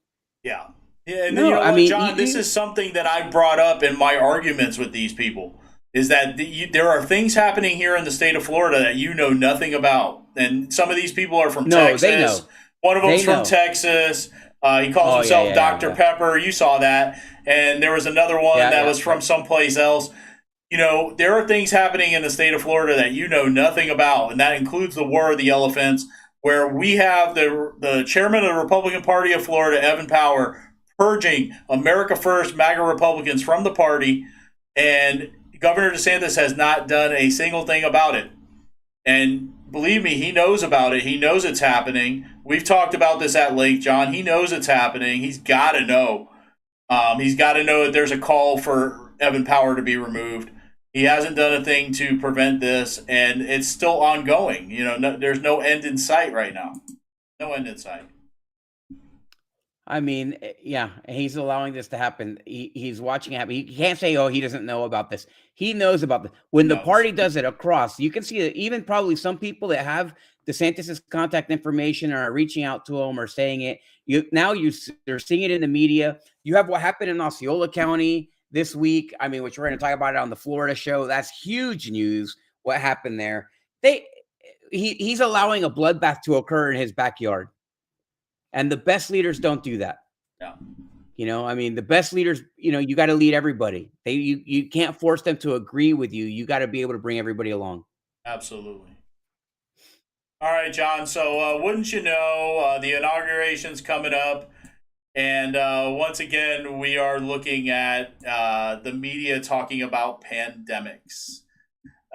Yeah. Yeah. And No, John, this is something that I brought up in my arguments with these people. Is that there are things happening here in the state of Florida that you know nothing about. And some of these people are from Texas. They know. One of them's from Texas. He calls himself Dr. Pepper. You saw that. And there was another one that was from someplace else. There are things happening in the state of Florida that you know nothing about. And that includes the War of the Elephants, where we have the chairman of the Republican Party of Florida, Evan Power, purging America First MAGA Republicans from the party. And Governor DeSantis has not done a single thing about it. And believe me, he knows about it. He knows it's happening. We've talked about this at length, John. He knows it's happening. He's got to know. He's got to know that there's a call for Evan Power to be removed. He hasn't done a thing to prevent this, and it's still ongoing. There's no end in sight right now. No end in sight. He's allowing this to happen. He's watching it happen. He can't say, "Oh, he doesn't know about this." He knows about this. When the party does it across, you can see that even probably some people that have DeSantis's contact information are reaching out to him or saying it. They're seeing it in the media. You have what happened in Osceola County this week. Which we're going to talk about it on the Florida show. That's huge news. What happened there? He's allowing a bloodbath to occur in his backyard. And the best leaders don't do that. Yeah. The best leaders, you got to lead everybody. You can't force them to agree with you. You got to be able to bring everybody along. Absolutely. All right, John. So wouldn't you know, the inauguration's coming up. And once again, we are looking at the media talking about pandemics.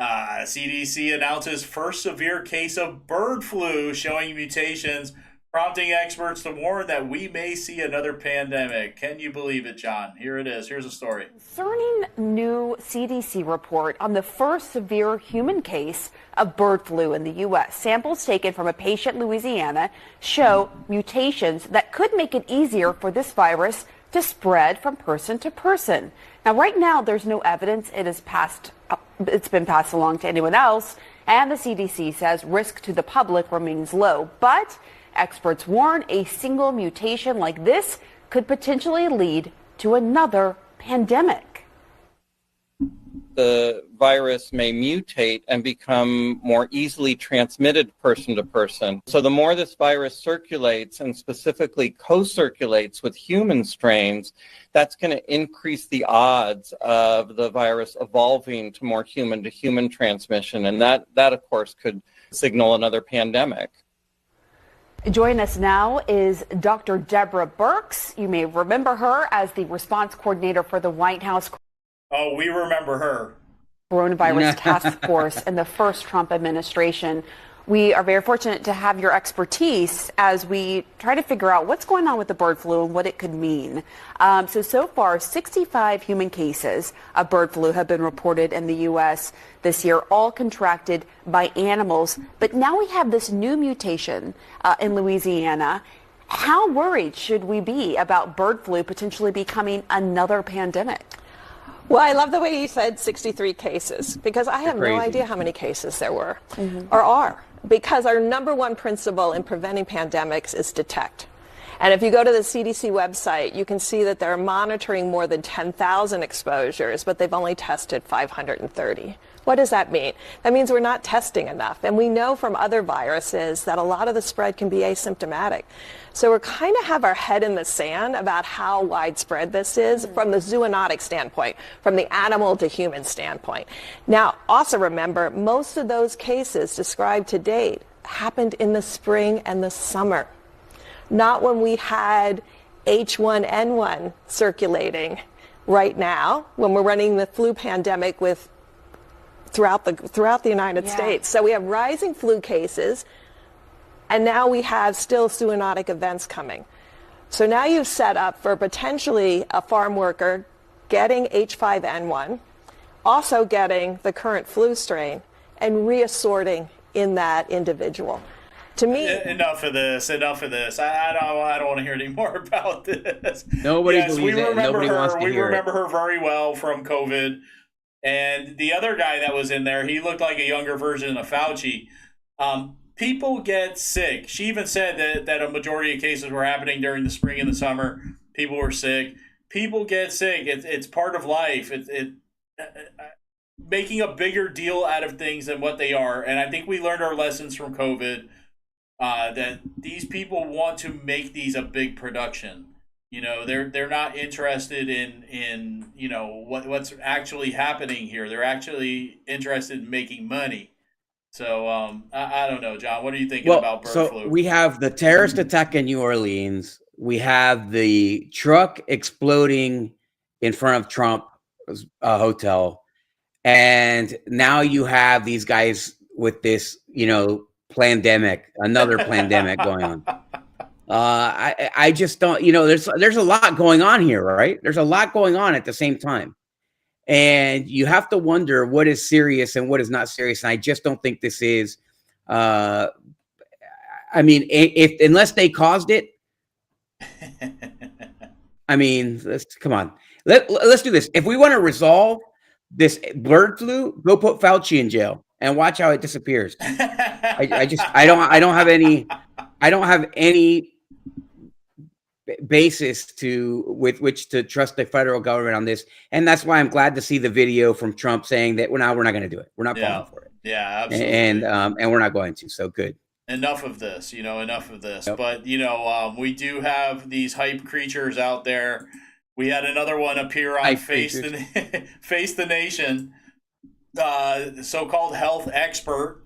CDC announces first severe case of bird flu showing mutations, prompting experts to warn that we may see another pandemic. Can you believe it, John? Here it is. Here's a story. Concerning new CDC report on the first severe human case of bird flu in the U.S. Samples taken from a patient in Louisiana show mutations that could make it easier for this virus to spread from person to person. Now, right now, there's no evidence it's been passed along to anyone else, and the CDC says risk to the public remains low. But experts warn a single mutation like this could potentially lead to another pandemic. The virus may mutate and become more easily transmitted person to person. So the more this virus circulates, and specifically co-circulates with human strains, that's going to increase the odds of the virus evolving to more human-to-human transmission. And that of course, could signal another pandemic. Joining us now is Dr. Deborah Birx. You may remember her as the response coordinator for the White House. Oh, we remember her. Coronavirus task force in the first Trump administration. We are very fortunate to have your expertise as we try to figure out what's going on with the bird flu and what it could mean. So far, 65 human cases of bird flu have been reported in the U.S. this year, all contracted by animals. But now we have this new mutation in Louisiana. How worried should we be about bird flu potentially becoming another pandemic? Well, I love the way you said 63 cases, because I have no idea how many cases there were or are, because our number one principle in preventing pandemics is detect. And if you go to the CDC website, you can see that they're monitoring more than 10,000 exposures, but they've only tested 530. What does that mean? That means we're not testing enough. And we know from other viruses that a lot of the spread can be asymptomatic. So we're kind of have our head in the sand about how widespread this is from the zoonotic standpoint, from the animal to human standpoint. Now, also remember, most of those cases described to date happened in the spring and the summer, not when we had H1N1 circulating right now, when we're running the flu pandemic with throughout the United States. So we have rising flu cases, and now we have still zoonotic events coming. So now you've set up for potentially a farm worker getting H5N1, also getting the current flu strain, and reassorting in that individual. To me, enough of this. I don't want to hear any more about this. Nobody believes it. Nobody wants to hear it. We remember her very well from COVID. And the other guy that was in there, he looked like a younger version of Fauci. People get sick. She even said that a majority of cases were happening during the spring and the summer. People were sick. People get sick. It's part of life. Making a bigger deal out of things than what they are. And I think we learned our lessons from COVID, that these people want to make these a big production. You know, they're not interested in you know what's actually happening here. They're actually interested in making money. So I don't know, John. What are you thinking about bird flu? So we have the terrorist attack in New Orleans. We have the truck exploding in front of Trump's hotel, and now you have these guys with this, you know, plandemic, another plandemic going on. I just don't, you know, there's a lot going on here, right? There's a lot going on at the same time. And you have to wonder what is serious and what is not serious. And I just don't think this is, I mean, unless they caused it, I mean, come on, let's do this. If we want to resolve this bird flu, go put Fauci in jail and watch how it disappears. I don't have any basis with which to trust the federal government on this, and that's why I'm glad to see the video from Trump saying that we're not going to do it. We're not falling for it. Yeah, absolutely. And we're not going to. So good. Enough of this. Enough of this. Yep. But we do have these hype creatures out there. We had another one appear on Face the Nation. The so-called health expert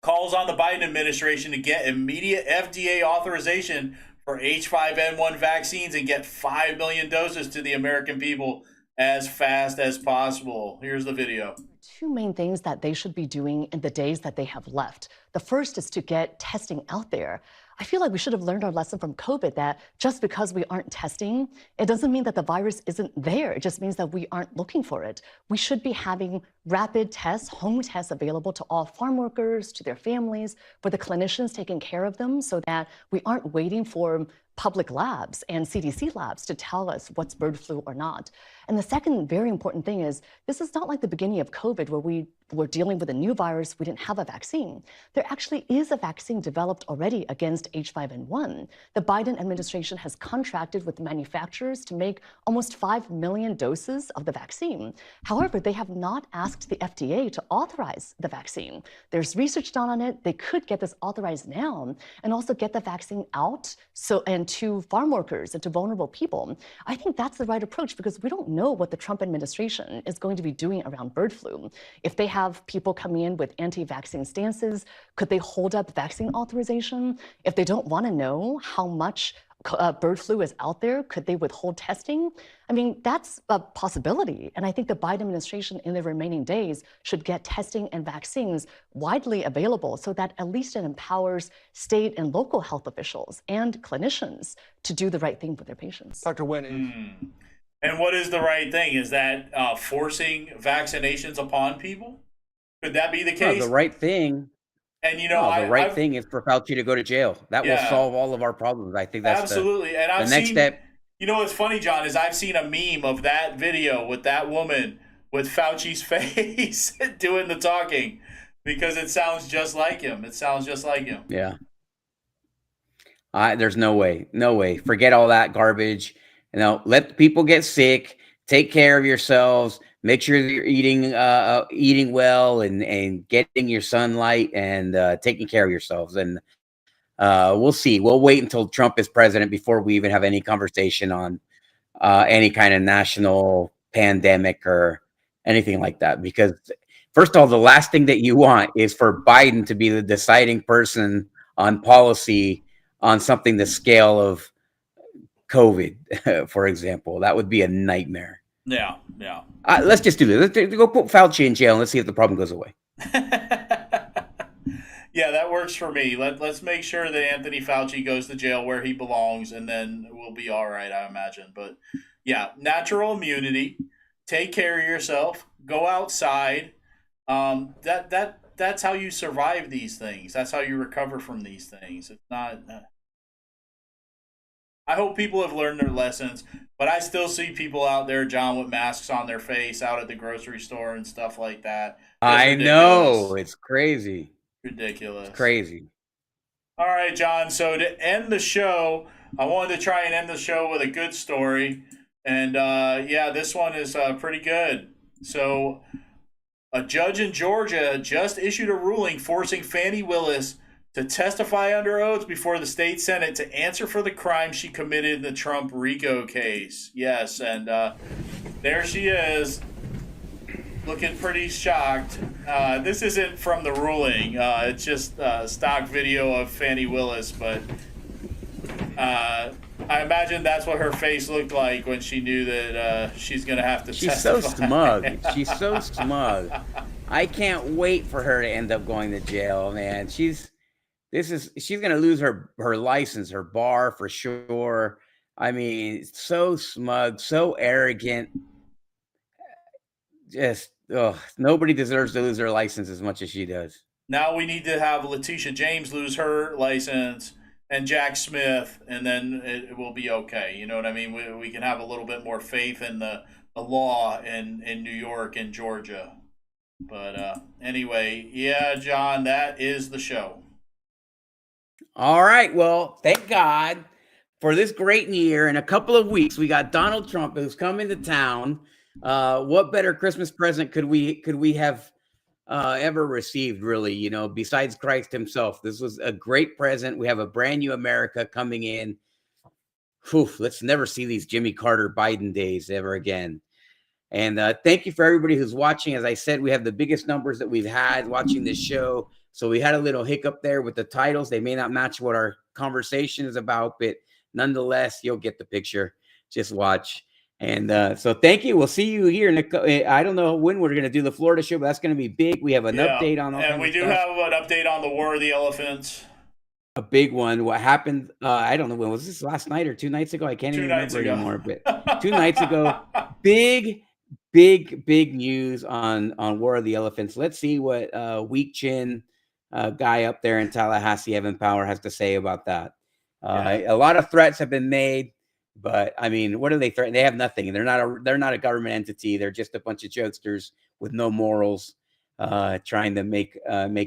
calls on the Biden administration to get immediate FDA authorization for H5N1 vaccines and get 5 million doses to the American people as fast as possible. Here's the video. Two main things that they should be doing in the days that they have left. The first is to get testing out there. I feel like we should have learned our lesson from COVID that just because we aren't testing, it doesn't mean that the virus isn't there. It just means that we aren't looking for it. We should be having rapid tests, home tests available to all farm workers, to their families, for the clinicians taking care of them, so that we aren't waiting for public labs and CDC labs to tell us what's bird flu or not. And the second very important thing is, this is not like the beginning of COVID where we were dealing with a new virus, we didn't have a vaccine. There actually is a vaccine developed already against H5N1. The Biden administration has contracted with manufacturers to make almost 5 million doses of the vaccine. However, they have not asked the FDA to authorize the vaccine. There's research done on it. They could get this authorized now and also get the vaccine out and to farm workers and to vulnerable people. I think that's the right approach, because we don't know what the Trump administration is going to be doing around bird flu. If they have people coming in with anti-vaccine stances, could they hold up vaccine authorization? If they don't want to know how much bird flu is out there, could they withhold testing? I mean, that's a possibility. And I think the Biden administration in the remaining days should get testing and vaccines widely available, so that at least it empowers state and local health officials and clinicians to do the right thing for their patients. Dr. Wen. And what is the right thing? Is that forcing vaccinations upon people? Could that be the case? No, the right thing. And the right thing is for Fauci to go to jail. That will solve all of our problems. I think that's absolutely. And the next step. You know what's funny, John, is I've seen a meme of that video with that woman with Fauci's face doing the talking because it sounds just like him. Yeah. There's no way. Forget all that garbage. Let people get sick. Take care of yourselves. Make sure that you're eating well and getting your sunlight and taking care of yourselves. And we'll see. We'll wait until Trump is president before we even have any conversation on any kind of national pandemic or anything like that. Because first of all, the last thing that you want is for Biden to be the deciding person on policy on something the scale of COVID, for example. That would be a nightmare. Yeah. Let's just do this. Let's go put Fauci in jail and let's see if the problem goes away. Yeah, that works for me. Let's make sure that Anthony Fauci goes to jail where he belongs, and then we'll be all right, I imagine. But yeah, natural immunity. Take care of yourself. Go outside. That's how you survive these things. That's how you recover from these things. It's not. I hope people have learned their lessons, but I still see people out there, John, with masks on their face out at the grocery store and stuff like that. I know. It's crazy. Ridiculous. It's crazy. All right, John. So to end the show, I wanted to try and end the show with a good story. And this one is pretty good. So a judge in Georgia just issued a ruling forcing Fani Willis to testify under oath before the state Senate to answer for the crime she committed in the Trump RICO case. Yes, and there she is, looking pretty shocked. This isn't from the ruling. It's just a stock video of Fani Willis, but I imagine that's what her face looked like when she knew that she's going to have to testify. She's so smug. She's so smug. I can't wait for her to end up going to jail, man. She's going to lose her license, her bar for sure. I mean, so smug, so arrogant. Just, nobody deserves to lose their license as much as she does. Now we need to have Letitia James lose her license and Jack Smith, and then it will be okay. You know what I mean? We can have a little bit more faith in the law in New York and Georgia. But anyway, yeah, John, that is the show. All right. Well, thank God for this great year. In a couple of weeks, we got Donald Trump who's coming to town. What better Christmas present could we have ever received, really, besides Christ himself? This was a great present. We have a brand new America coming in. Let's never see these Jimmy Carter Biden days ever again. And thank you for everybody who's watching. As I said, we have the biggest numbers that we've had watching this show. So we had a little hiccup there with the titles. They may not match what our conversation is about, but nonetheless, you'll get the picture. Just watch. And so thank you. We'll see you here. I don't know when we're going to do the Florida show, but that's going to be big. We have an update on all and we do have an update on the War of the Elephants. A big one. What happened? I don't know. When was this? Last night or 2 nights ago? I can't even remember anymore. But 2 nights ago, big news on War of the Elephants. Let's see what Weak Chin guy up there in Tallahassee, Evan Power, has to say about that. A lot of threats have been made. But I mean, what do they threaten? They have nothing, and they're not a government entity. They're just a bunch of jokesters with no morals, trying to make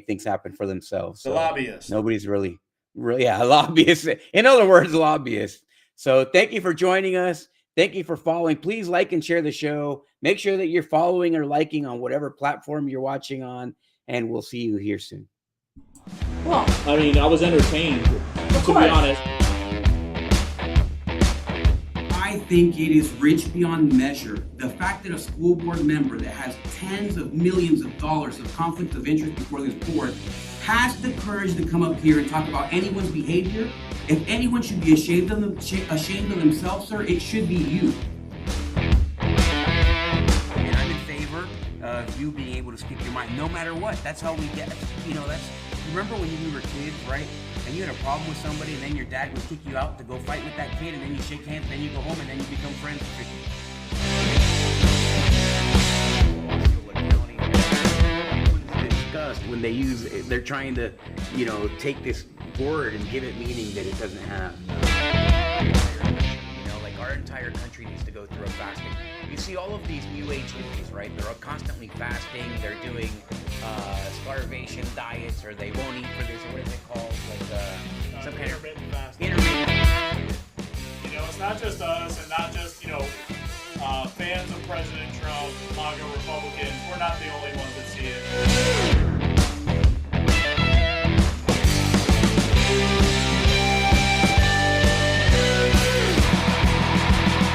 things happen for themselves. The lobbyists. Nobody's really, lobbyists. In other words, lobbyists. So thank you for joining us. Thank you for following. Please like and share the show. Make sure that you're following or liking on whatever platform you're watching on, and we'll see you here soon. Well, I mean, I was entertained, to be honest. I think it is rich beyond measure. The fact that a school board member that has tens of millions of dollars of conflict of interest before this board has the courage to come up here and talk about anyone's behavior. If anyone should be ashamed of themselves, sir, it should be you. And I'm in favor of you being able to speak your mind, no matter what. That's how we get. Remember when you were kids, right? And you had a problem with somebody, and then your dad would kick you out to go fight with that kid, and then you shake hands, and then you go home, and then you become friends with your disgust when they're trying to, take this word and give it meaning that it doesn't have. Like our entire country needs to go through a fasting. You see all of these new age hippies, right? They're constantly fasting. They're doing starvation diets, or they won't eat for this, or what is it called? Like some kind of intermittent fasting. Intermittent. You know, it's not just us.